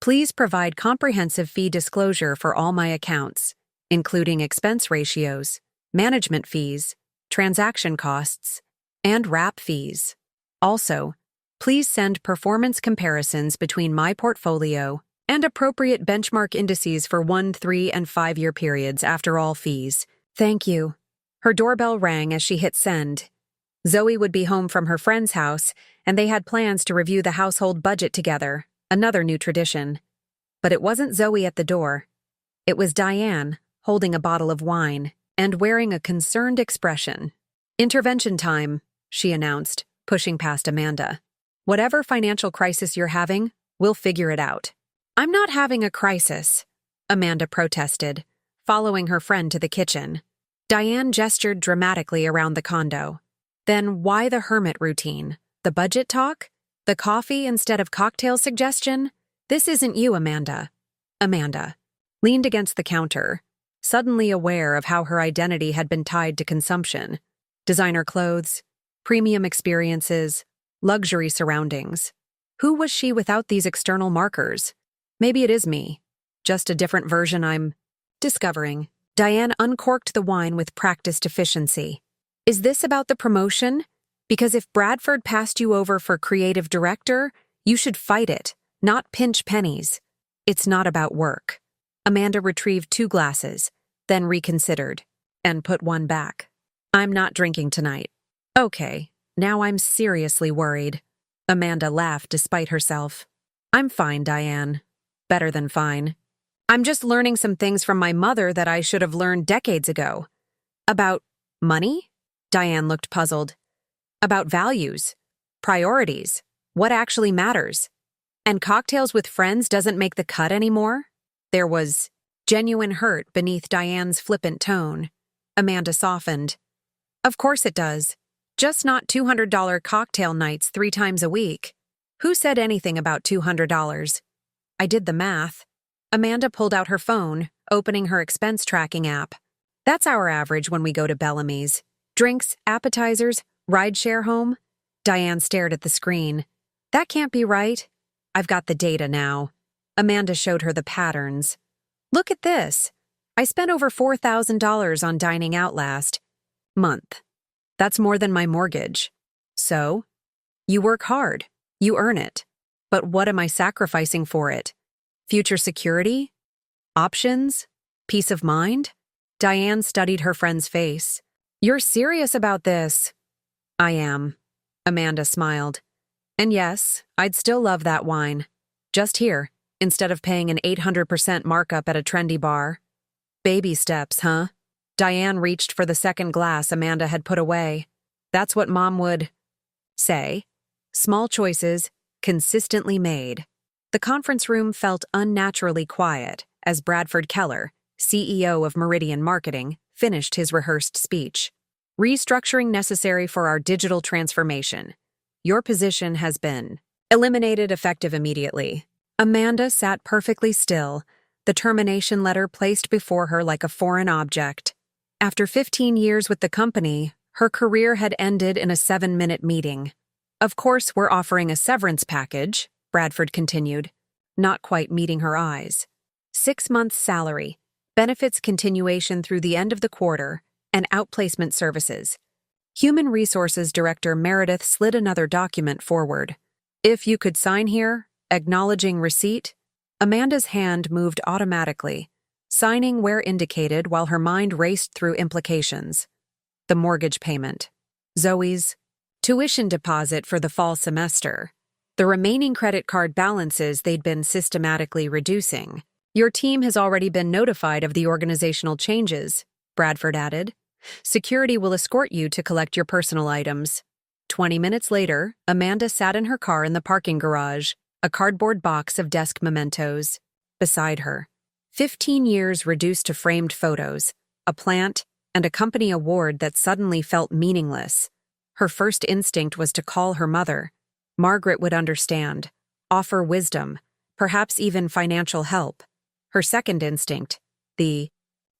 please provide comprehensive fee disclosure for all my accounts, including expense ratios, management fees, transaction costs, and wrap fees. Also, please send performance comparisons between my portfolio and appropriate benchmark indices for 1, 3, and 5-year periods after all fees. Thank you. Her doorbell rang as she hit send. Zoe would be home from her friend's house, and they had plans to review the household budget together, another new tradition. But it wasn't Zoe at the door. It was Diane, holding a bottle of wine and wearing a concerned expression. "Intervention time," she announced, pushing past Amanda. "Whatever financial crisis you're having, we'll figure it out." "I'm not having a crisis," Amanda protested, following her friend to the kitchen. Diane gestured dramatically around the condo. "Then why the hermit routine? The budget talk? The coffee instead of cocktail suggestion? This isn't you, Amanda." Amanda leaned against the counter, suddenly aware of how her identity had been tied to consumption. Designer clothes, premium experiences, luxury surroundings. Who was she without these external markers? Maybe it is me, just a different version I'm discovering. Diane uncorked the wine with practiced efficiency. "Is this about the promotion? Because if Bradford passed you over for creative director, you should fight it, not pinch pennies. It's not about work." Amanda retrieved 2 glasses, then reconsidered, and put one back. "I'm not drinking tonight." "Okay, now I'm seriously worried." Amanda laughed despite herself. "I'm fine, Diane. Better than fine." I'm just learning some things from my mother that I should have learned decades ago. About money? Diane looked puzzled. About values, priorities, what actually matters. And cocktails with friends doesn't make the cut anymore? There was genuine hurt beneath Diane's flippant tone. Amanda softened. Of course it does. Just not $200 cocktail nights 3 times a week. Who said anything about $200? I did the math. Amanda pulled out her phone, opening her expense tracking app. That's our average when we go to Bellamy's. Drinks, appetizers, rideshare home. Diane stared at the screen. That can't be right. I've got the data now. Amanda showed her the patterns. Look at this. I spent over $4,000 on dining out last month. That's more than my mortgage. So? You work hard. You earn it. But what am I sacrificing for it? Future security? Options? Peace of mind? Diane studied her friend's face. You're serious about this? I am. Amanda smiled. And yes, I'd still love that wine. Just here, instead of paying an 800% markup at a trendy bar. Baby steps, huh? Diane reached for the second glass Amanda had put away. That's what Mom would say. Small choices, consistently made. The conference room felt unnaturally quiet as Bradford Keller, CEO of Meridian Marketing, finished his rehearsed speech. Restructuring necessary for our digital transformation. Your position has been eliminated effective immediately. Amanda sat perfectly still, the termination letter placed before her like a foreign object. After 15 years with the company, her career had ended in a 7-minute meeting. Of course, we're offering a severance package, Bradford continued, not quite meeting her eyes. 6 months' salary, benefits continuation through the end of the quarter, and outplacement services. Human Resources Director Meredith slid another document forward. If you could sign here, acknowledging receipt. Amanda's hand moved automatically, signing where indicated while her mind raced through implications. The mortgage payment. Zoe's tuition deposit for the fall semester. The remaining credit card balances they'd been systematically reducing. Your team has already been notified of the organizational changes, Bradford added. Security will escort you to collect your personal items. 20 minutes later, Amanda sat in her car in the parking garage, a cardboard box of desk mementos. Beside her, 15 years reduced to framed photos, a plant, and a company award that suddenly felt meaningless. Her first instinct was to call her mother. Margaret would understand, offer wisdom, perhaps even financial help. Her second instinct, the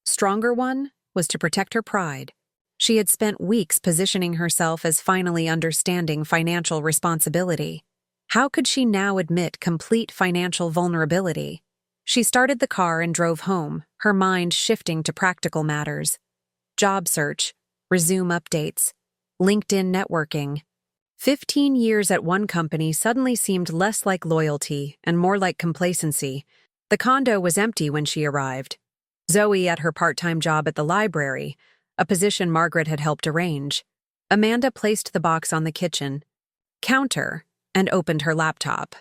stronger one, was to protect her pride. She had spent weeks positioning herself as finally understanding financial responsibility. How could she now admit complete financial vulnerability? She started the car and drove home, her mind shifting to practical matters. Job search, resume updates, LinkedIn networking. 15 years at one company suddenly seemed less like loyalty and more like complacency. The condo was empty when she arrived. Zoe at her part-time job at the library, a position Margaret had helped arrange. Amanda placed the box on the kitchen counter and opened her laptop.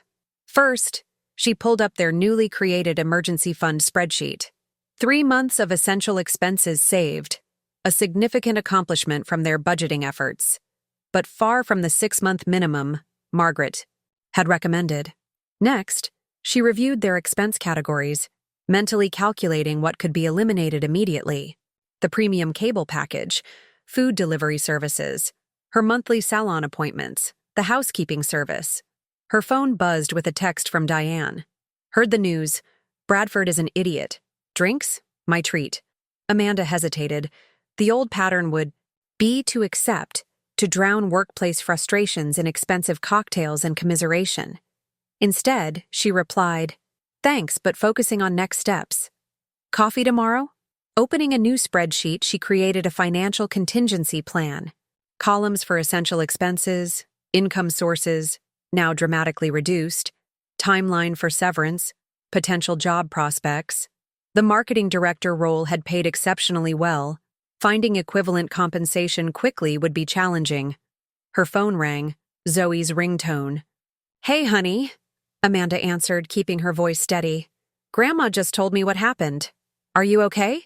First, she pulled up their newly created emergency fund spreadsheet. 3 months of essential expenses saved, a significant accomplishment from their budgeting efforts, but far from the 6-month minimum Margaret had recommended. Next, she reviewed their expense categories, mentally calculating what could be eliminated immediately. The premium cable package, food delivery services, her monthly salon appointments, the housekeeping service. Her phone buzzed with a text from Diane. Heard the news. Bradford is an idiot. Drinks? My treat. Amanda hesitated. The old pattern would be to accept, to drown workplace frustrations in expensive cocktails and commiseration. Instead, she replied, Thanks, but focusing on next steps. Coffee tomorrow? Opening a new spreadsheet, she created a financial contingency plan. Columns for essential expenses, income sources, now dramatically reduced, timeline for severance, potential job prospects. The marketing director role had paid exceptionally well. Finding equivalent compensation quickly would be challenging. Her phone rang, Zoe's ringtone. Hey, honey, Amanda answered, keeping her voice steady. Grandma just told me what happened. Are you okay?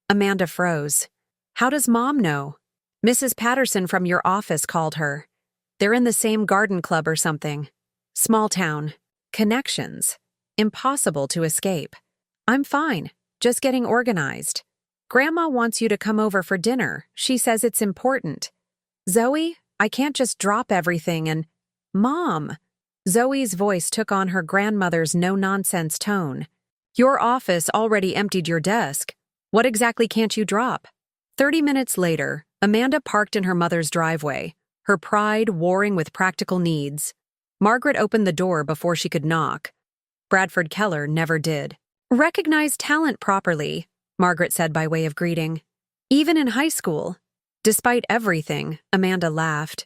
Amanda froze. How does Mom know? Mrs. Patterson from your office called her. They're in the same garden club or something. Small town. Connections. Impossible to escape. I'm fine, just getting organized. Grandma wants you to come over for dinner. She says it's important. Zoe, I can't just drop everything and… Mom! Zoe's voice took on her grandmother's no-nonsense tone. Your office already emptied your desk. What exactly can't you drop? 30 minutes later, Amanda parked in her mother's driveway, her pride warring with practical needs. Margaret opened the door before she could knock. Bradford Keller never did. Recognize talent properly, Margaret said by way of greeting. Even in high school. Despite everything, Amanda laughed.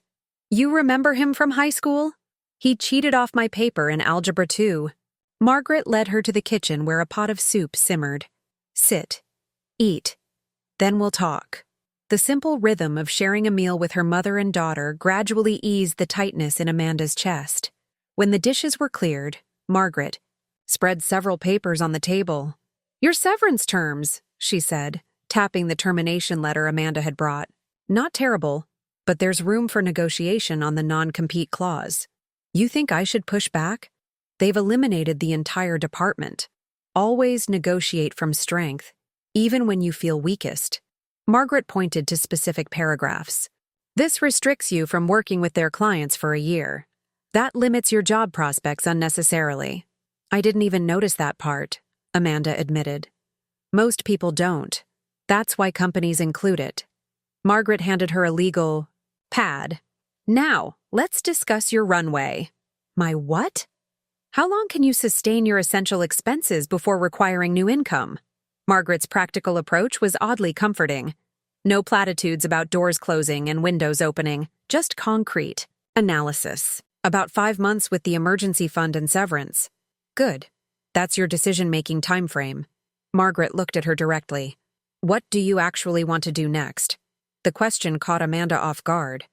You remember him from high school? He cheated off my paper in Algebra 2. Margaret led her to the kitchen where a pot of soup simmered. Sit. Eat. Then we'll talk. The simple rhythm of sharing a meal with her mother and daughter gradually eased the tightness in Amanda's chest. When the dishes were cleared, Margaret spread several papers on the table. Your severance terms, she said, tapping the termination letter Amanda had brought. Not terrible, but there's room for negotiation on the non-compete clause. You think I should push back? They've eliminated the entire department. Always negotiate from strength, even when you feel weakest. Margaret pointed to specific paragraphs. This restricts you from working with their clients for a year. That limits your job prospects unnecessarily. I didn't even notice that part, Amanda admitted. Most people don't. That's why companies include it. Margaret handed her a legal pad. Now, let's discuss your runway. My what? How long can you sustain your essential expenses before requiring new income? Margaret's practical approach was oddly comforting. No platitudes about doors closing and windows opening, just concrete analysis. About 5 months with the emergency fund and severance. Good. That's your decision-making timeframe. Margaret looked at her directly. What do you actually want to do next? The question caught Amanda off guard.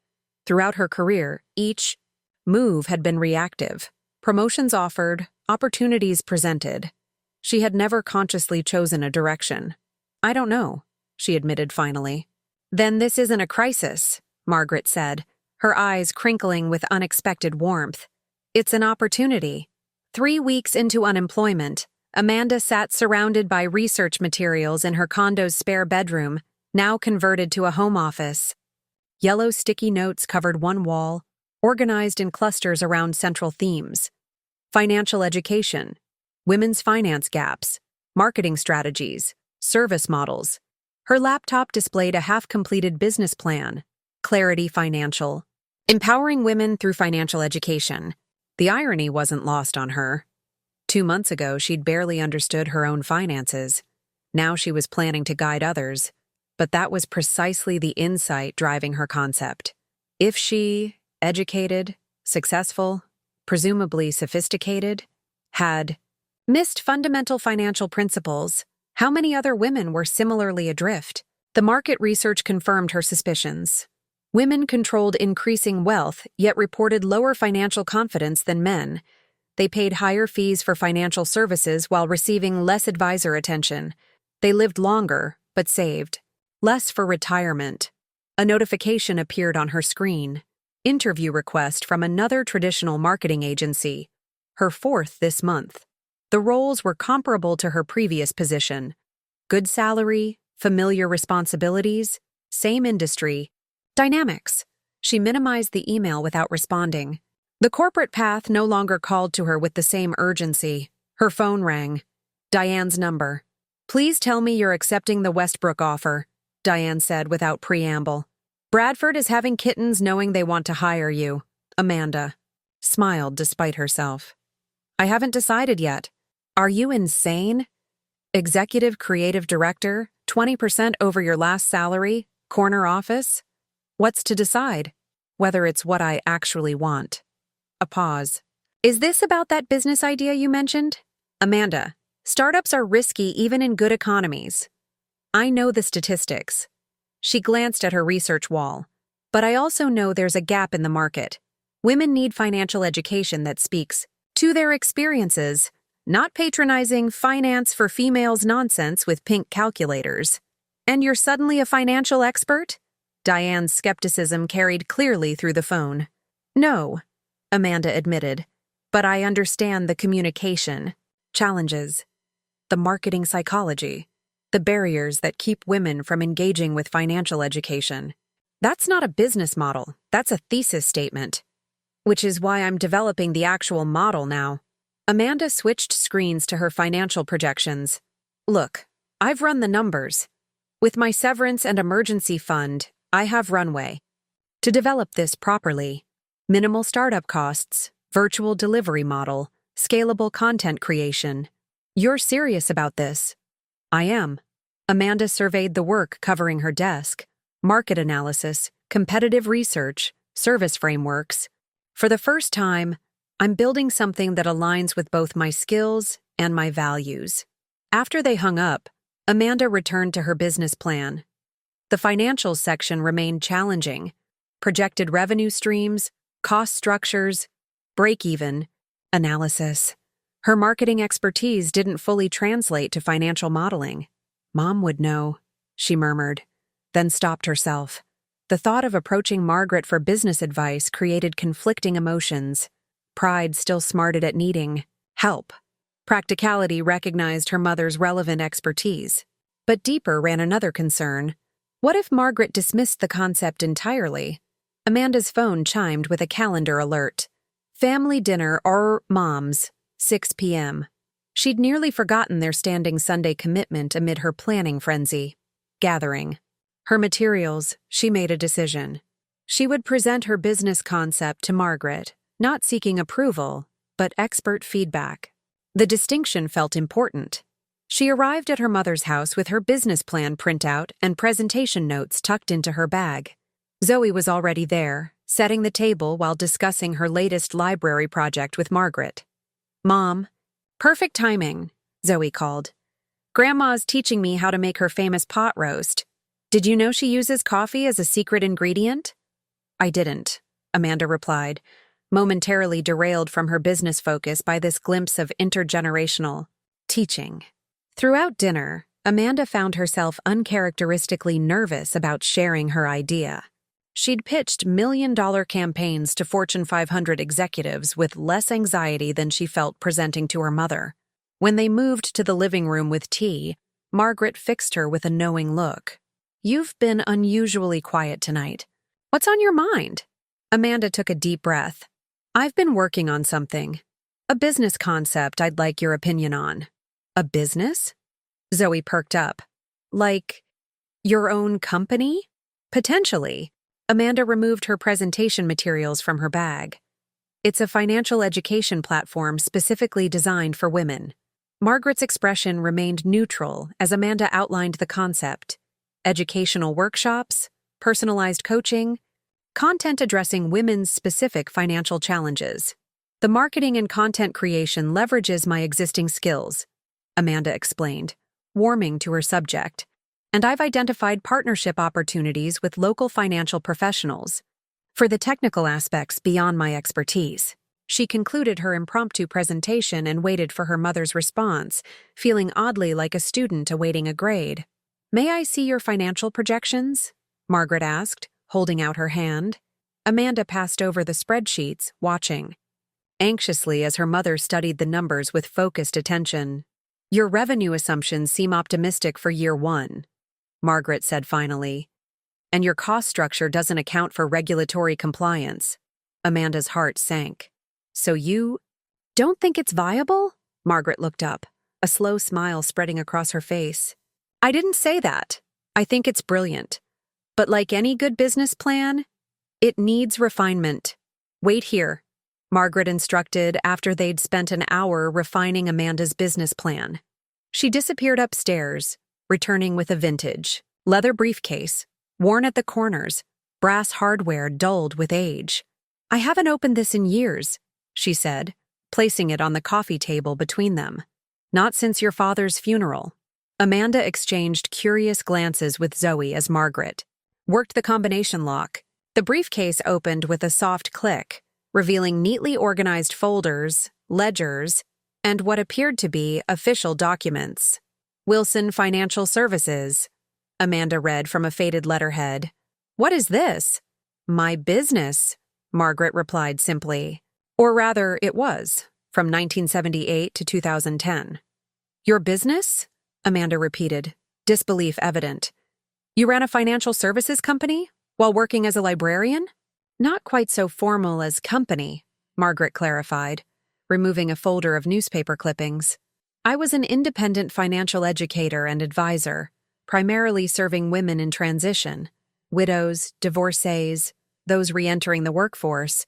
Throughout her career, each move had been reactive. Promotions offered, opportunities presented. She had never consciously chosen a direction. I don't know, she admitted finally. Then this isn't a crisis, Margaret said, her eyes crinkling with unexpected warmth. It's an opportunity. 3 weeks into unemployment, Amanda sat surrounded by research materials in her condo's spare bedroom, now converted to a home office. Yellow sticky notes covered one wall, organized in clusters around central themes. Financial education, women's finance gaps, marketing strategies, service models. Her laptop displayed a half-completed business plan, Clarity Financial, empowering women through financial education. The irony wasn't lost on her. 2 months ago, she'd barely understood her own finances. Now she was planning to guide others. But that was precisely the insight driving her concept. If she, educated, successful, presumably sophisticated, had missed fundamental financial principles, how many other women were similarly adrift? The market research confirmed her suspicions. Women controlled increasing wealth, yet reported lower financial confidence than men. They paid higher fees for financial services while receiving less advisor attention. They lived longer, but saved less for retirement. A notification appeared on her screen. Interview request from another traditional marketing agency, her 4th this month. The roles were comparable to her previous position. Good salary, familiar responsibilities, same industry. Dynamics. She minimized the email without responding. The corporate path no longer called to her with the same urgency. Her phone rang. Diane's number. Please tell me you're accepting the Westbrook offer, Diane said without preamble. Bradford is having kittens knowing they want to hire you. Amanda smiled despite herself. I haven't decided yet. Are you insane? Executive creative director, 20% over your last salary, corner office? What's to decide? Whether it's what I actually want. A pause. Is this about that business idea you mentioned? Amanda, startups are risky even in good economies. I know the statistics. She glanced at her research wall. But I also know there's a gap in the market. Women need financial education that speaks to their experiences, not patronizing finance for females nonsense with pink calculators. And you're suddenly a financial expert? Diane's skepticism carried clearly through the phone. No, Amanda admitted, but I understand the communication challenges, the marketing psychology, the barriers that keep women from engaging with financial education. That's not a business model, that's a thesis statement. Which is why I'm developing the actual model now. Amanda switched screens to her financial projections. Look, I've run the numbers. With my severance and emergency fund, I have runway. To develop this properly, minimal startup costs, virtual delivery model, scalable content creation. You're serious about this? I am. Amanda surveyed the work covering her desk, market analysis, competitive research, service frameworks. For the first time, I'm building something that aligns with both my skills and my values. After they hung up, Amanda returned to her business plan. The financials section remained challenging. Projected revenue streams, cost structures, break-even, analysis. Her marketing expertise didn't fully translate to financial modeling. Mom would know, she murmured, then stopped herself. The thought of approaching Margaret for business advice created conflicting emotions. Pride still smarted at needing help. Practicality recognized her mother's relevant expertise. But deeper ran another concern. What if Margaret dismissed the concept entirely? Amanda's phone chimed with a calendar alert. Family dinner or Mom's, 6 p.m. She'd nearly forgotten their standing Sunday commitment amid her planning frenzy. Gathering her materials, she made a decision. She would present her business concept to Margaret, not seeking approval, but expert feedback. The distinction felt important. She arrived at her mother's house with her business plan printout and presentation notes tucked into her bag. Zoe was already there, setting the table while discussing her latest library project with Margaret. Mom, perfect timing, Zoe called. Grandma's teaching me how to make her famous pot roast. Did you know she uses coffee as a secret ingredient? I didn't, Amanda replied, momentarily derailed from her business focus by this glimpse of intergenerational teaching. Throughout dinner, Amanda found herself uncharacteristically nervous about sharing her idea. She'd pitched million-dollar campaigns to Fortune 500 executives with less anxiety than she felt presenting to her mother. When they moved to the living room with tea, Margaret fixed her with a knowing look. You've been unusually quiet tonight. What's on your mind? Amanda took a deep breath. I've been working on something. A business concept I'd like your opinion on. A business? Zoe perked up. Like, your own company? Potentially. Amanda removed her presentation materials from her bag. It's a financial education platform specifically designed for women. Margaret's expression remained neutral as Amanda outlined the concept. Educational workshops, personalized coaching, content addressing women's specific financial challenges. The marketing and content creation leverages my existing skills, Amanda explained, warming to her subject. And I've identified partnership opportunities with local financial professionals. For the technical aspects beyond my expertise, she concluded her impromptu presentation and waited for her mother's response, feeling oddly like a student awaiting a grade. May I see your financial projections? Margaret asked, holding out her hand. Amanda passed over the spreadsheets, watching anxiously as her mother studied the numbers with focused attention. Your revenue assumptions seem optimistic for year one, Margaret said finally. And your cost structure doesn't account for regulatory compliance. Amanda's heart sank. So you don't think it's viable? Margaret looked up, a slow smile spreading across her face. I didn't say that. I think it's brilliant. But like any good business plan, it needs refinement. Wait here, Margaret instructed after they'd spent an hour refining Amanda's business plan. She disappeared upstairs, returning with a vintage leather briefcase, worn at the corners, brass hardware dulled with age. I haven't opened this in years, she said, placing it on the coffee table between them. Not since your father's funeral. Amanda exchanged curious glances with Zoe as Margaret worked the combination lock. The briefcase opened with a soft click, revealing neatly organized folders, ledgers, and what appeared to be official documents. Wilson Financial Services, Amanda read from a faded letterhead. What is this? My business, Margaret replied simply. Or rather, it was, from 1978 to 2010. Your business? Amanda repeated, disbelief evident. You ran a financial services company while working as a librarian? Not quite so formal as company, Margaret clarified, removing a folder of newspaper clippings. I was an independent financial educator and advisor, primarily serving women in transition, widows, divorcees, those re-entering the workforce,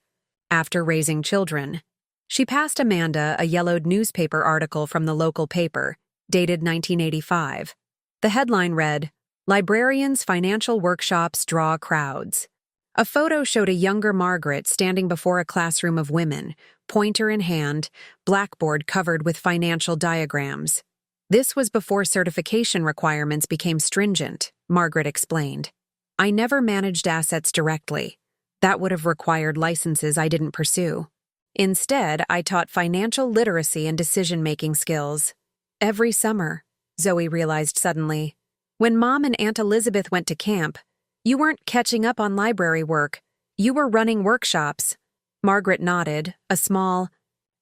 after raising children. She passed Amanda a yellowed newspaper article from the local paper, dated 1985. The headline read, Librarians' Financial Workshops Draw Crowds. A photo showed a younger Margaret standing before a classroom of women, pointer in hand, blackboard covered with financial diagrams. This was before certification requirements became stringent, Margaret explained. I never managed assets directly. That would have required licenses I didn't pursue. Instead, I taught financial literacy and decision-making skills. Every summer, Zoe realized suddenly, when Mom and Aunt Elizabeth went to camp, you weren't catching up on library work. You were running workshops. Margaret nodded, a small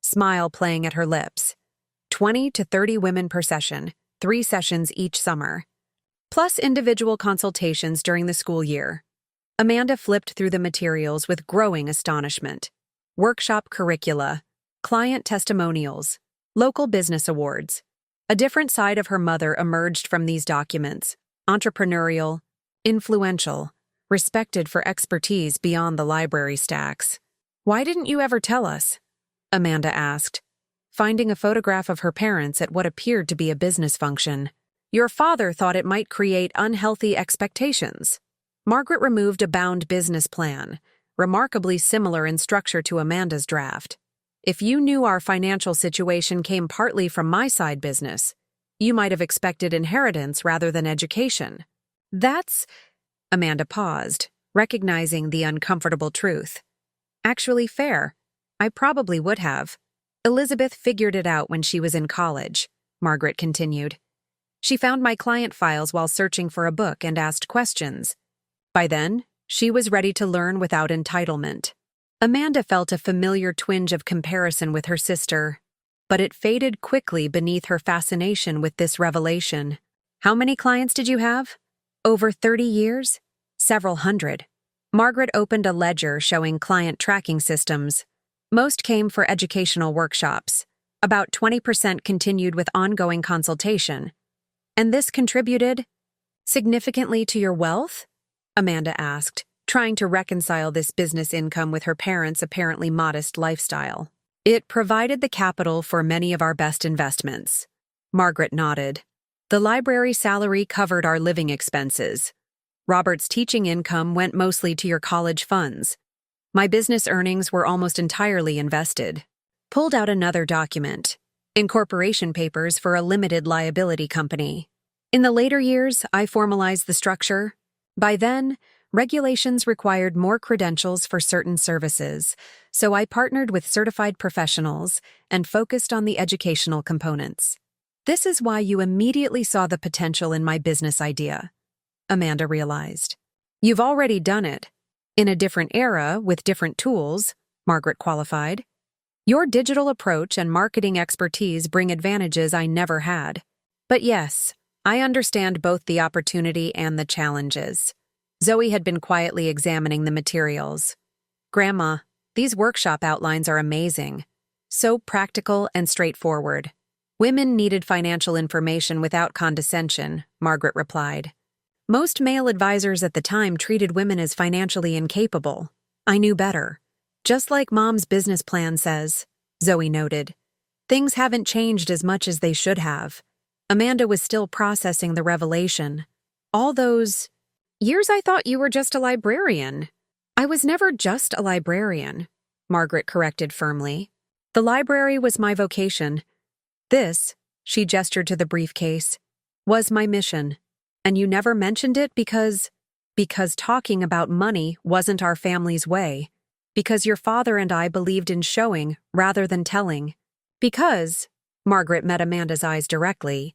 smile playing at her lips. 20 to 30 women per session, 3 sessions each summer. Plus individual consultations during the school year. Amanda flipped through the materials with growing astonishment. Workshop curricula, client testimonials, local business awards. A different side of her mother emerged from these documents, entrepreneurial, influential, respected for expertise beyond the library stacks. Why didn't you ever tell us? Amanda asked, finding a photograph of her parents at what appeared to be a business function. Your father thought it might create unhealthy expectations. Margaret removed a bound business plan, remarkably similar in structure to Amanda's draft. If you knew our financial situation came partly from my side business, you might have expected inheritance rather than education. That's... Amanda paused, recognizing the uncomfortable truth. Actually fair. I probably would have. Elizabeth figured it out when she was in college, Margaret continued. She found my client files while searching for a book and asked questions. By then, she was ready to learn without entitlement. Amanda felt a familiar twinge of comparison with her sister, but it faded quickly beneath her fascination with this revelation. How many clients did you have? Over 30 years? Several hundred. Margaret opened a ledger showing client tracking systems. Most came for educational workshops. About 20% continued with ongoing consultation. And this contributed significantly to your wealth? Amanda asked, trying to reconcile this business income with her parents' apparently modest lifestyle. It provided the capital for many of our best investments. Margaret nodded. The library salary covered our living expenses. Robert's teaching income went mostly to your college funds. My business earnings were almost entirely invested. Pulled out another document. Incorporation papers for a limited liability company. In the later years, I formalized the structure. By then, regulations required more credentials for certain services, so I partnered with certified professionals and focused on the educational components. This is why you immediately saw the potential in my business idea, Amanda realized. You've already done it. In a different era, with different tools, Margaret qualified. Your digital approach and marketing expertise bring advantages I never had. But yes, I understand both the opportunity and the challenges. Zoe had been quietly examining the materials. Grandma, these workshop outlines are amazing. So practical and straightforward. Women needed financial information without condescension, Margaret replied. Most male advisors at the time treated women as financially incapable. I knew better. Just like Mom's business plan says, Zoe noted. Things haven't changed as much as they should have. Amanda was still processing the revelation. All those years I thought you were just a librarian. I was never just a librarian, Margaret corrected firmly. The library was my vocation. This, she gestured to the briefcase, was my mission. And you never mentioned it because talking about money wasn't our family's way. Because your father and I believed in showing rather than telling. Because, Margaret met Amanda's eyes directly.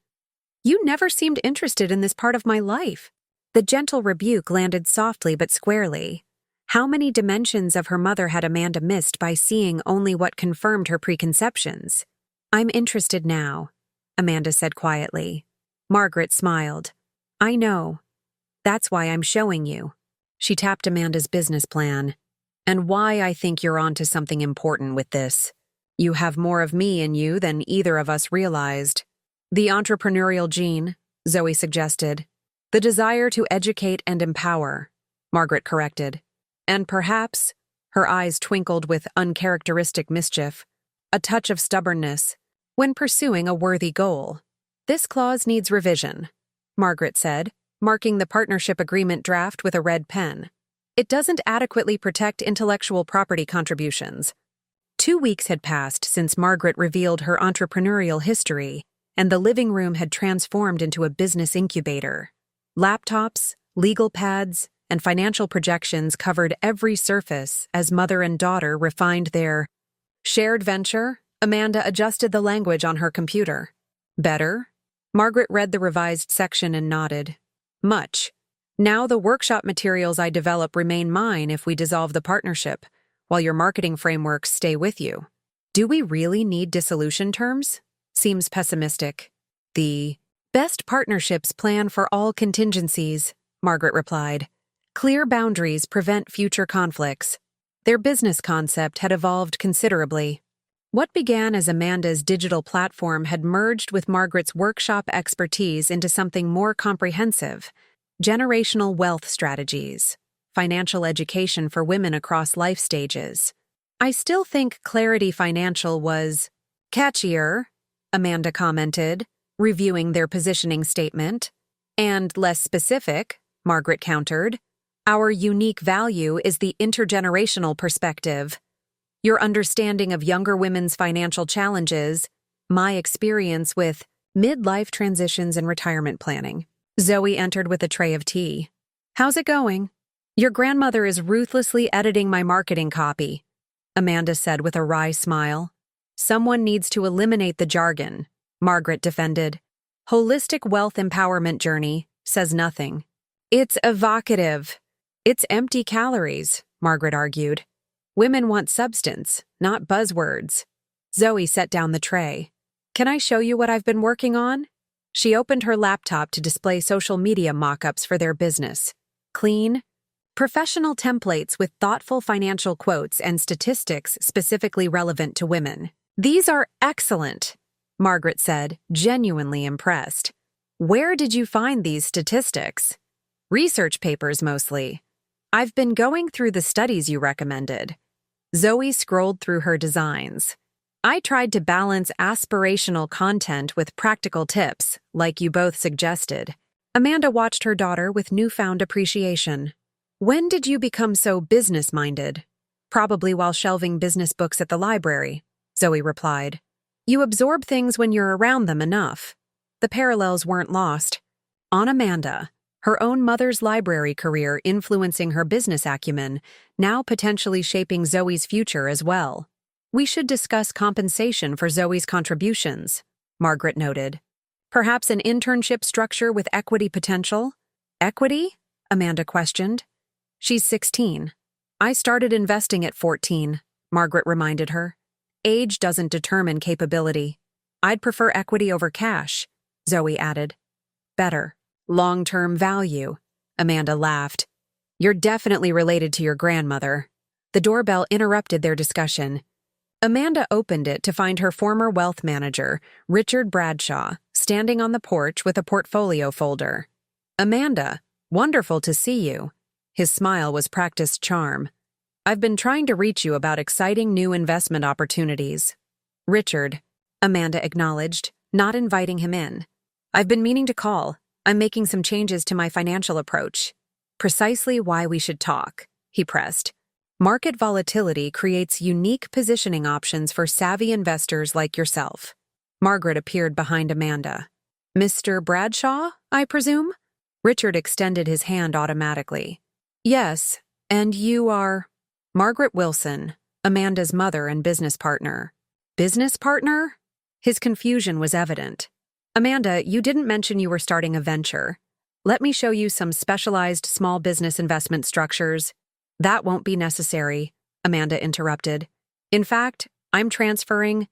You never seemed interested in this part of my life. The gentle rebuke landed softly but squarely. How many dimensions of her mother had Amanda missed by seeing only what confirmed her preconceptions? I'm interested now, Amanda said quietly. Margaret smiled. I know. That's why I'm showing you. She tapped Amanda's business plan. And why I think you're onto something important with this. You have more of me in you than either of us realized. The entrepreneurial gene, Zoe suggested. The desire to educate and empower, Margaret corrected. And perhaps, her eyes twinkled with uncharacteristic mischief, a touch of stubbornness, when pursuing a worthy goal. This clause needs revision, Margaret said, marking the partnership agreement draft with a red pen. It doesn't adequately protect intellectual property contributions. 2 weeks had passed since Margaret revealed her entrepreneurial history, and the living room had transformed into a business incubator. Laptops, legal pads, and financial projections covered every surface as mother and daughter refined their shared venture. Amanda adjusted the language on her computer. Better? Margaret read the revised section and nodded. Much. Now the workshop materials I develop remain mine if we dissolve the partnership, while your marketing frameworks stay with you. Do we really need dissolution terms? Seems pessimistic. The best partnerships plan for all contingencies, Margaret replied. Clear boundaries prevent future conflicts. Their business concept had evolved considerably. What began as Amanda's digital platform had merged with Margaret's workshop expertise into something more comprehensive: generational wealth strategies, financial education for women across life stages. I still think Clarity Financial was catchier, Amanda commented, reviewing their positioning statement. And less specific, Margaret countered. Our unique value is the intergenerational perspective. Your understanding of younger women's financial challenges, my experience with midlife transitions and retirement planning. Zoe entered with a tray of tea. How's it going? Your grandmother is ruthlessly editing my marketing copy, Amanda said with a wry smile. Someone needs to eliminate the jargon, Margaret defended. Holistic wealth empowerment journey says nothing. It's evocative. It's empty calories, Margaret argued. Women want substance, not buzzwords. Zoe set down the tray. Can I show you what I've been working on? She opened her laptop to display social media mock-ups for their business. Clean, professional templates with thoughtful financial quotes and statistics specifically relevant to women. These are excellent, Margaret said, genuinely impressed. Where did you find these statistics? Research papers mostly. I've been going through the studies you recommended. Zoe scrolled through her designs. I tried to balance aspirational content with practical tips, like you both suggested. Amanda watched her daughter with newfound appreciation. When did you become so business-minded? Probably while shelving business books at the library, Zoe replied. You absorb things when you're around them enough. The parallels weren't lost. On Amanda, her own mother's library career influencing her business acumen, now potentially shaping Zoe's future as well. We should discuss compensation for Zoe's contributions, Margaret noted. Perhaps an internship structure with equity potential? Equity? Amanda questioned. She's 16. I started investing at 14, Margaret reminded her. Age doesn't determine capability. I'd prefer equity over cash, Zoe added. Better. Long-term value, Amanda laughed. You're definitely related to your grandmother. The doorbell interrupted their discussion. Amanda opened it to find her former wealth manager, Richard Bradshaw, standing on the porch with a portfolio folder. Amanda, wonderful to see you. His smile was practiced charm. I've been trying to reach you about exciting new investment opportunities. Richard, Amanda acknowledged, not inviting him in. I've been meaning to call. I'm making some changes to my financial approach. Precisely why we should talk, he pressed. Market volatility creates unique positioning options for savvy investors like yourself. Margaret appeared behind Amanda. Mr. Bradshaw, I presume? Richard extended his hand automatically. Yes, and you are? Margaret Wilson, Amanda's mother and business partner. Business partner? His confusion was evident. Amanda, you didn't mention you were starting a venture. Let me show you some specialized small business investment structures. That won't be necessary, Amanda interrupted. In fact, I'm transferring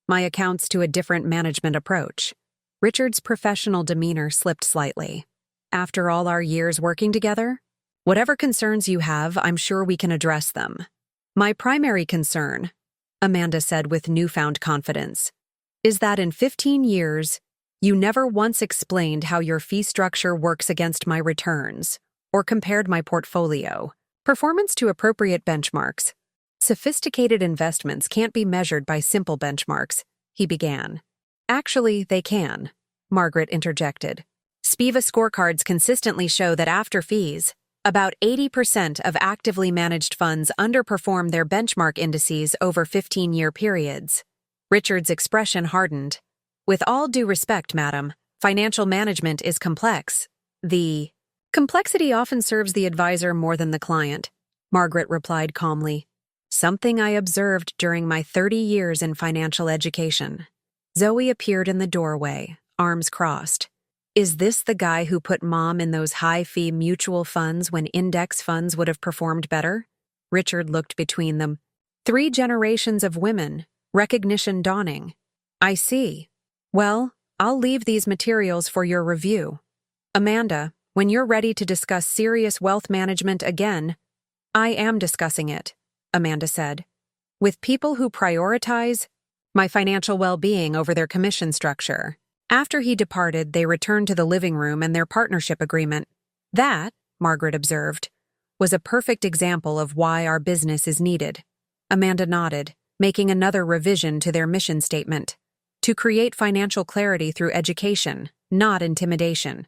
my accounts to a different management approach. Richard's professional demeanor slipped slightly. After all our years working together? Whatever concerns you have, I'm sure we can address them. My primary concern, Amanda said with newfound confidence, is that in 15 years, you never once explained how your fee structure works against my returns, or compared my portfolio. Performance to appropriate benchmarks. Sophisticated investments can't be measured by simple benchmarks, he began. Actually, they can, Margaret interjected. SPIVA scorecards consistently show that after fees, about 80% of actively managed funds underperform their benchmark indices over 15-year periods. Richard's expression hardened. With all due respect, madam, financial management is complex. The complexity often serves the advisor more than the client, Margaret replied calmly. Something I observed during my 30 years in financial education. Zoe appeared in the doorway, arms crossed. Is this the guy who put Mom in those high-fee mutual funds when index funds would have performed better? Richard looked between them. 3 generations of women, recognition dawning. I see. Well, I'll leave these materials for your review. Amanda, when you're ready to discuss serious wealth management again, I am discussing it, Amanda said. With people who prioritize my financial well-being over their commission structure. After he departed, they returned to the living room and their partnership agreement. That, Margaret observed, was a perfect example of why our business is needed. Amanda nodded, making another revision to their mission statement. To create financial clarity through education, not intimidation.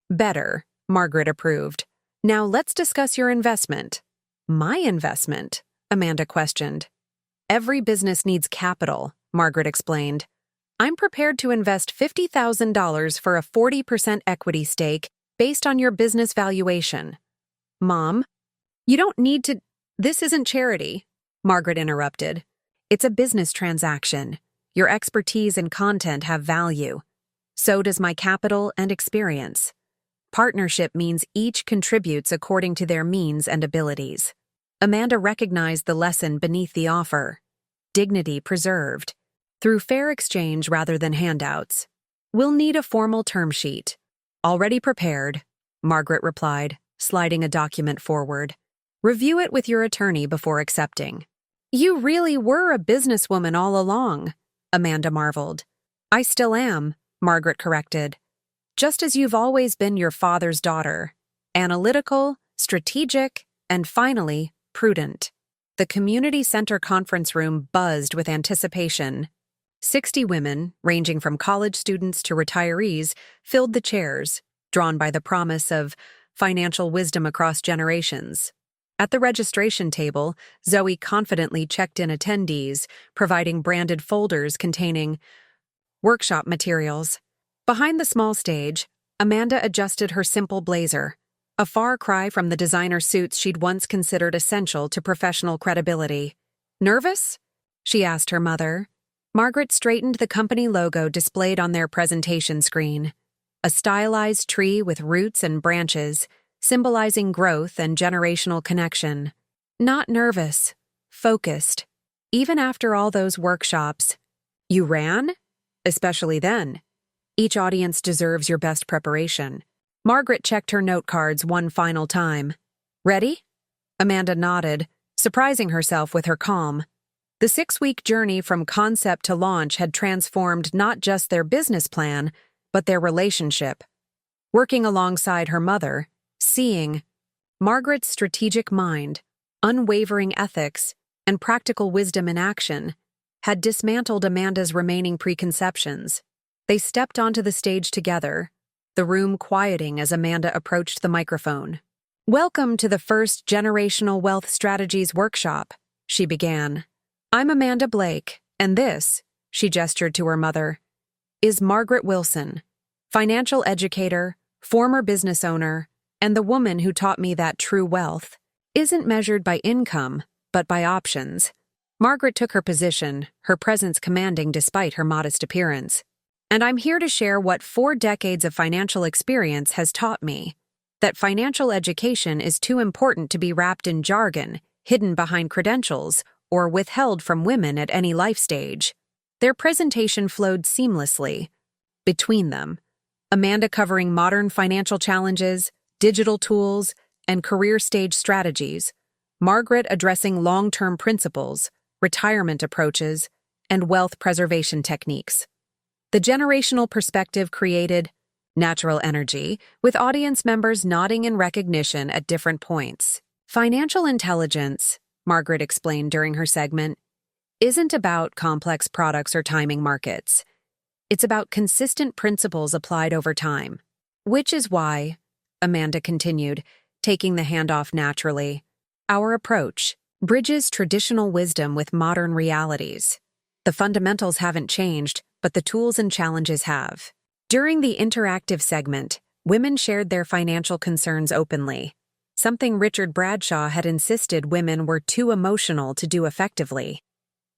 Better, Margaret approved. Now let's discuss your investment. My investment? Amanda questioned. Every business needs capital, Margaret explained. I'm prepared to invest $50,000 for a 40% equity stake based on your business valuation. Mom, you don't need to— This isn't charity, Margaret interrupted. It's a business transaction. Your expertise and content have value. So does my capital and experience. Partnership means each contributes according to their means and abilities. Amanda recognized the lesson beneath the offer. Dignity preserved. Through fair exchange rather than handouts. We'll need a formal term sheet. Already prepared, Margaret replied, sliding a document forward. Review it with your attorney before accepting. You really were a businesswoman all along, Amanda marveled. I still am, Margaret corrected. Just as you've always been your father's daughter. Analytical, strategic, and finally, prudent. The community center conference room buzzed with anticipation. 60 women, ranging from college students to retirees, filled the chairs, drawn by the promise of financial wisdom across generations. At the registration table, Zoe confidently checked in attendees, providing branded folders containing workshop materials. Behind the small stage, Amanda adjusted her simple blazer, a far cry from the designer suits she'd once considered essential to professional credibility. Nervous? She asked her mother. Margaret straightened the company logo displayed on their presentation screen. A stylized tree with roots and branches, symbolizing growth and generational connection. Not nervous, focused. Even after all those workshops. You ran? Especially then. Each audience deserves your best preparation. Margaret checked her note cards one final time. Ready? Amanda nodded, surprising herself with her calm. The 6-week journey from concept to launch had transformed not just their business plan, but their relationship. Working alongside her mother, seeing Margaret's strategic mind, unwavering ethics, and practical wisdom in action, had dismantled Amanda's remaining preconceptions. They stepped onto the stage together, the room quieting as Amanda approached the microphone. Welcome to the first Generational Wealth Strategies workshop, she began. I'm Amanda Blake, and this, she gestured to her mother, is Margaret Wilson, financial educator, former business owner, and the woman who taught me that true wealth isn't measured by income, but by options. Margaret took her position, her presence commanding despite her modest appearance. And I'm here to share what 4 decades of financial experience has taught me. That financial education is too important to be wrapped in jargon, hidden behind credentials, or withheld from women at any life stage. Their presentation flowed seamlessly between them. Amanda covering modern financial challenges, digital tools, and career stage strategies. Margaret addressing long-term principles, retirement approaches, and wealth preservation techniques. The generational perspective created natural energy, with audience members nodding in recognition at different points. Financial intelligence, Margaret explained during her segment, isn't about complex products or timing markets. It's about consistent principles applied over time. Which is why, Amanda continued, taking the handoff naturally, our approach bridges traditional wisdom with modern realities. The fundamentals haven't changed, but the tools and challenges have. During the interactive segment, women shared their financial concerns openly, something Richard Bradshaw had insisted women were too emotional to do effectively.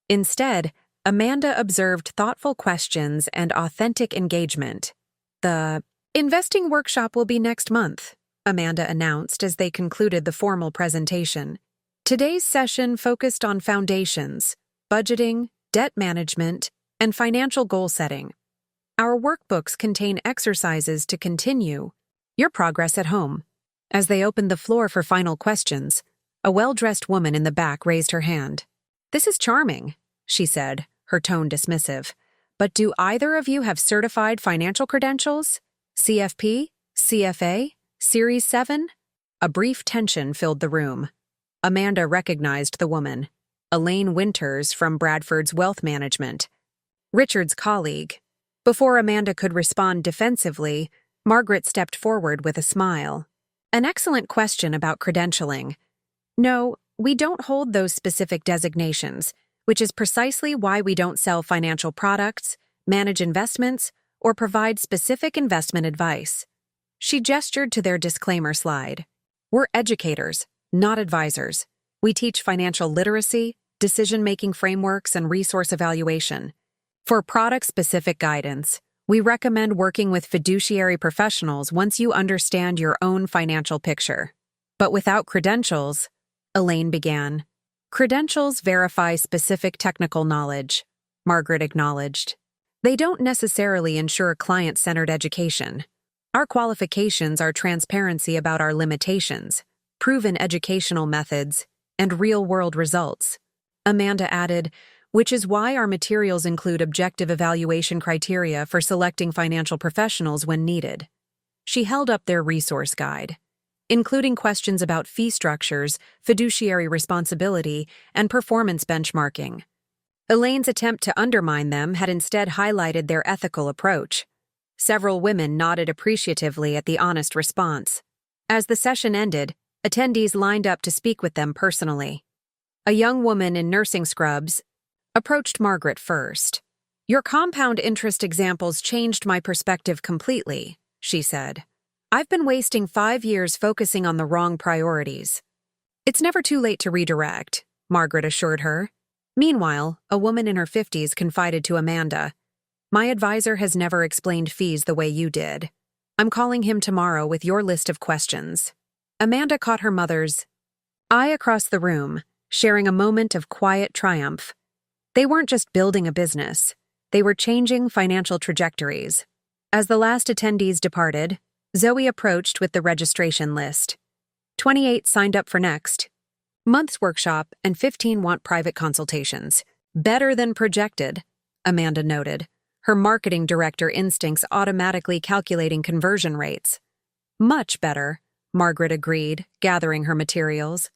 Instead, Amanda observed thoughtful questions and authentic engagement. The investing workshop will be next month, Amanda announced as they concluded the formal presentation. Today's session focused on foundations, budgeting, debt management, and financial goal setting. Our workbooks contain exercises to continue your progress at home. As they opened the floor for final questions, a well-dressed woman in the back raised her hand. "This is charming," she said, her tone dismissive. "But do either of you have certified financial credentials? CFP? CFA? Series 7? A brief tension filled the room. Amanda recognized the woman, Elaine Winters from Bradford's Wealth Management, Richard's colleague. Before Amanda could respond defensively, Margaret stepped forward with a smile. "An excellent question about credentialing. No, we don't hold those specific designations, which is precisely why we don't sell financial products, manage investments, or provide specific investment advice." She gestured to their disclaimer slide. "We're educators, not advisors. We teach financial literacy, decision-making frameworks, and resource evaluation. For product-specific guidance, we recommend working with fiduciary professionals once you understand your own financial picture. But without credentials," Elaine began. "Credentials verify specific technical knowledge," Margaret acknowledged. "They don't necessarily ensure client-centered education. Our qualifications are transparency about our limitations, proven educational methods, and real-world results." Amanda added, "Which is why our materials include objective evaluation criteria for selecting financial professionals when needed." She held up their resource guide, including questions about fee structures, fiduciary responsibility, and performance benchmarking. Elaine's attempt to undermine them had instead highlighted their ethical approach. Several women nodded appreciatively at the honest response. As the session ended, attendees lined up to speak with them personally. A young woman in nursing scrubs approached Margaret first. "Your compound interest examples changed my perspective completely," she said. "I've been wasting 5 years focusing on the wrong priorities." "It's never too late to redirect," Margaret assured her. Meanwhile, a woman in her 50s confided to Amanda, "My advisor has never explained fees the way you did. I'm calling him tomorrow with your list of questions." Amanda caught her mother's eye across the room, sharing a moment of quiet triumph. They weren't just building a business, they were changing financial trajectories. As the last attendees departed, Zoe approached with the registration list. 28 signed up for next month's workshop and 15 want private consultations. "Better than projected," Amanda noted, her marketing director instincts automatically calculating conversion rates. "Much better," Margaret agreed, gathering her materials.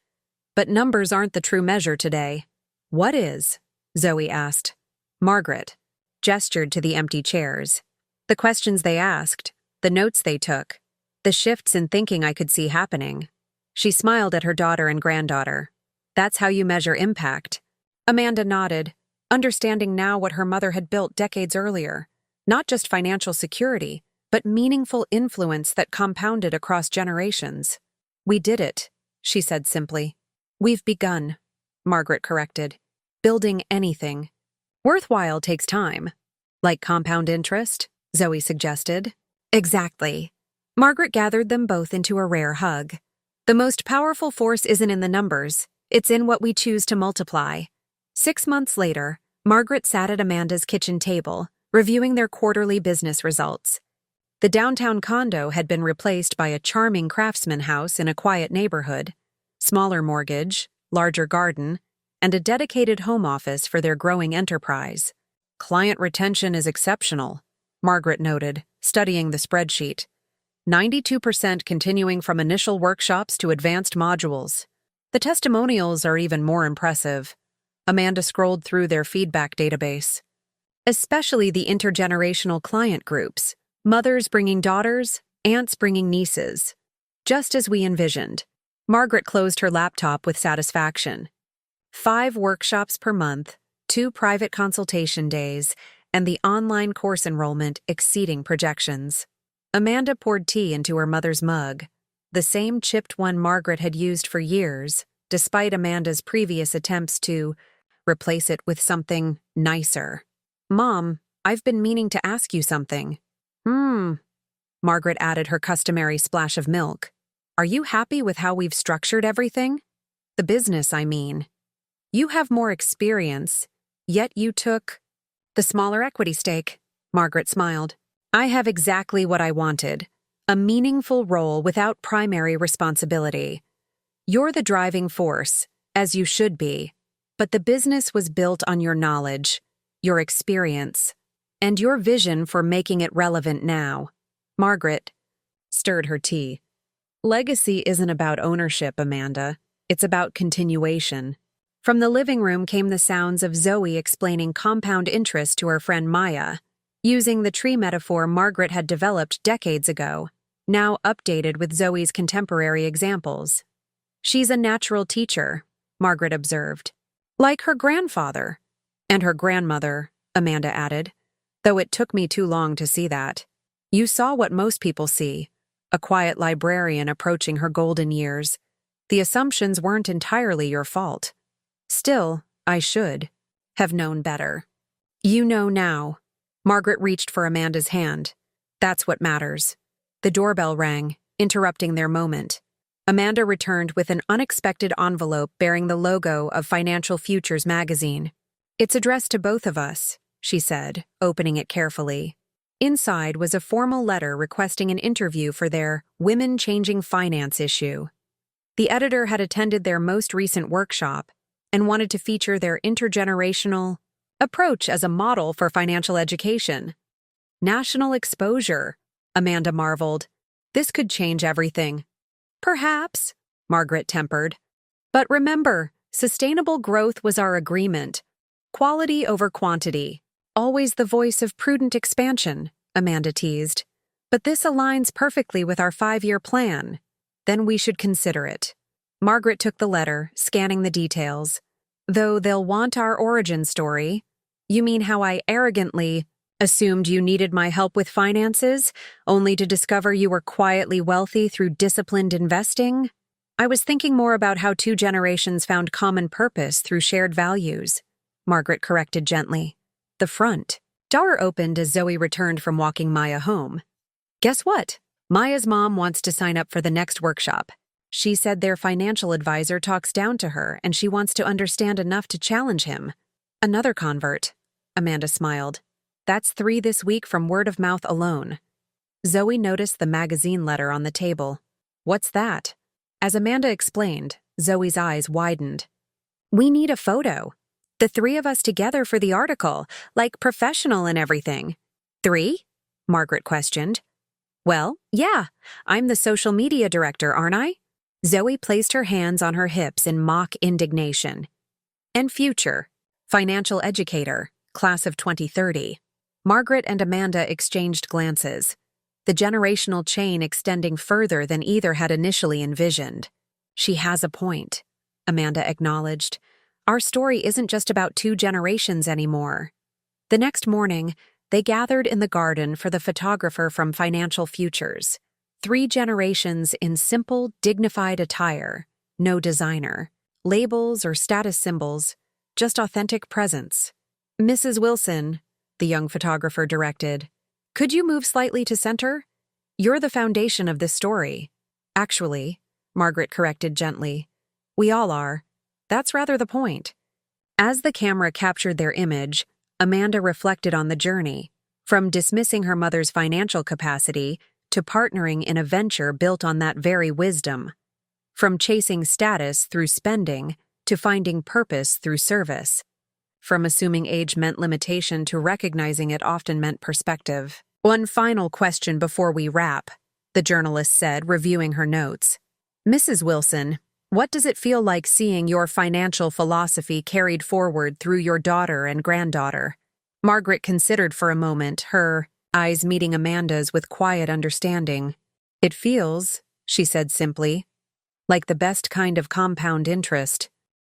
"But numbers aren't the true measure today." "What is?" Zoe asked. Margaret gestured to the empty chairs. "The questions they asked, the notes they took, the shifts in thinking I could see happening." She smiled at her daughter and granddaughter. "That's how you measure impact." Amanda nodded, understanding now what her mother had built decades earlier. Not just financial security, but meaningful influence that compounded across generations. "We did it," she said simply. "We've begun," Margaret corrected. Building anything worthwhile takes time. Like compound interest, Zoe suggested. Exactly. Margaret gathered them both into a rare hug. The most powerful force isn't in the numbers, it's in what we choose to multiply. 6 months later, Margaret sat at Amanda's kitchen table, reviewing their quarterly business results. The downtown condo had been replaced by a charming craftsman house in a quiet neighborhood, smaller mortgage, larger garden, and a dedicated home office for their growing enterprise. Client retention is exceptional, Margaret noted, studying the spreadsheet. 92% continuing from initial workshops to advanced modules. The testimonials are even more impressive. Amanda scrolled through their feedback database. Especially the intergenerational client groups, mothers bringing daughters, aunts bringing nieces. Just as we envisioned. Margaret closed her laptop with satisfaction. 5 workshops per month, 2 private consultation days, and the online course enrollment exceeding projections. Amanda poured tea into her mother's mug, the same chipped one Margaret had used for years, despite Amanda's previous attempts to replace it with something nicer. Mom, I've been meaning to ask you something. Margaret added her customary splash of milk. Are you happy with how we've structured everything? The business, I mean. You have more experience, yet you took the smaller equity stake, Margaret smiled. I have exactly what I wanted, a meaningful role without primary responsibility. You're the driving force, as you should be, but the business was built on your knowledge, your experience, and your vision for making it relevant now. Margaret stirred her tea. Legacy isn't about ownership, Amanda. It's about continuation. From the living room came the sounds of Zoe explaining compound interest to her friend Maya, using the tree metaphor Margaret had developed decades ago, now updated with Zoe's contemporary examples. She's a natural teacher, Margaret observed. Like her grandfather. And her grandmother, Amanda added, though it took me too long to see that. You saw what most people see, a quiet librarian approaching her golden years. The assumptions weren't entirely your fault. Still, I should have known better. You know now. Margaret reached for Amanda's hand. That's what matters. The doorbell rang, interrupting their moment. Amanda returned with an unexpected envelope bearing the logo of Financial Futures magazine. It's addressed to both of us, she said, opening it carefully. Inside was a formal letter requesting an interview for their Women Changing Finance issue. The editor had attended their most recent workshop and wanted to feature their intergenerational approach as a model for financial education. National exposure, Amanda marveled. This could change everything. Perhaps, Margaret tempered. But remember, sustainable growth was our agreement. Quality over quantity. Always the voice of prudent expansion, Amanda teased. But this aligns perfectly with our 5-year plan. Then we should consider it. Margaret took the letter, scanning the details. Though they'll want our origin story. You mean how I arrogantly assumed you needed my help with finances, only to discover you were quietly wealthy through disciplined investing? I was thinking more about how 2 generations found common purpose through shared values, Margaret corrected gently. The front door opened as Zoe returned from walking Maya home. Guess what? Maya's mom wants to sign up for the next workshop. She said their financial advisor talks down to her and she wants to understand enough to challenge him. Another convert, Amanda smiled. That's 3 this week from word of mouth alone. Zoe noticed the magazine letter on the table. What's that? As Amanda explained, Zoe's eyes widened. We need a photo. The 3 of us together for the article, like professional and everything. 3? Margaret questioned. Well, yeah, I'm the social media director, aren't I? Zoe placed her hands on her hips in mock indignation. And future, financial educator, class of 2030. Margaret and Amanda exchanged glances, the generational chain extending further than either had initially envisioned. She has a point, Amanda acknowledged. Our story isn't just about 2 generations anymore. The next morning, they gathered in the garden for the photographer from Financial Futures. 3 generations in simple, dignified attire, no designer, labels or status symbols, just authentic presence. Mrs. Wilson, the young photographer directed, could you move slightly to center? You're the foundation of this story. Actually, Margaret corrected gently, we all are. That's rather the point. As the camera captured their image, Amanda reflected on the journey, from dismissing her mother's financial capacity to partnering in a venture built on that very wisdom. From chasing status through spending to finding purpose through service. From assuming age meant limitation to recognizing it often meant perspective. One final question before we wrap, the journalist said, reviewing her notes. Mrs. Wilson, what does it feel like seeing your financial philosophy carried forward through your daughter and granddaughter? Margaret considered for a moment, her eyes meeting Amanda's with quiet understanding. It feels, she said simply, like the best kind of compound interest.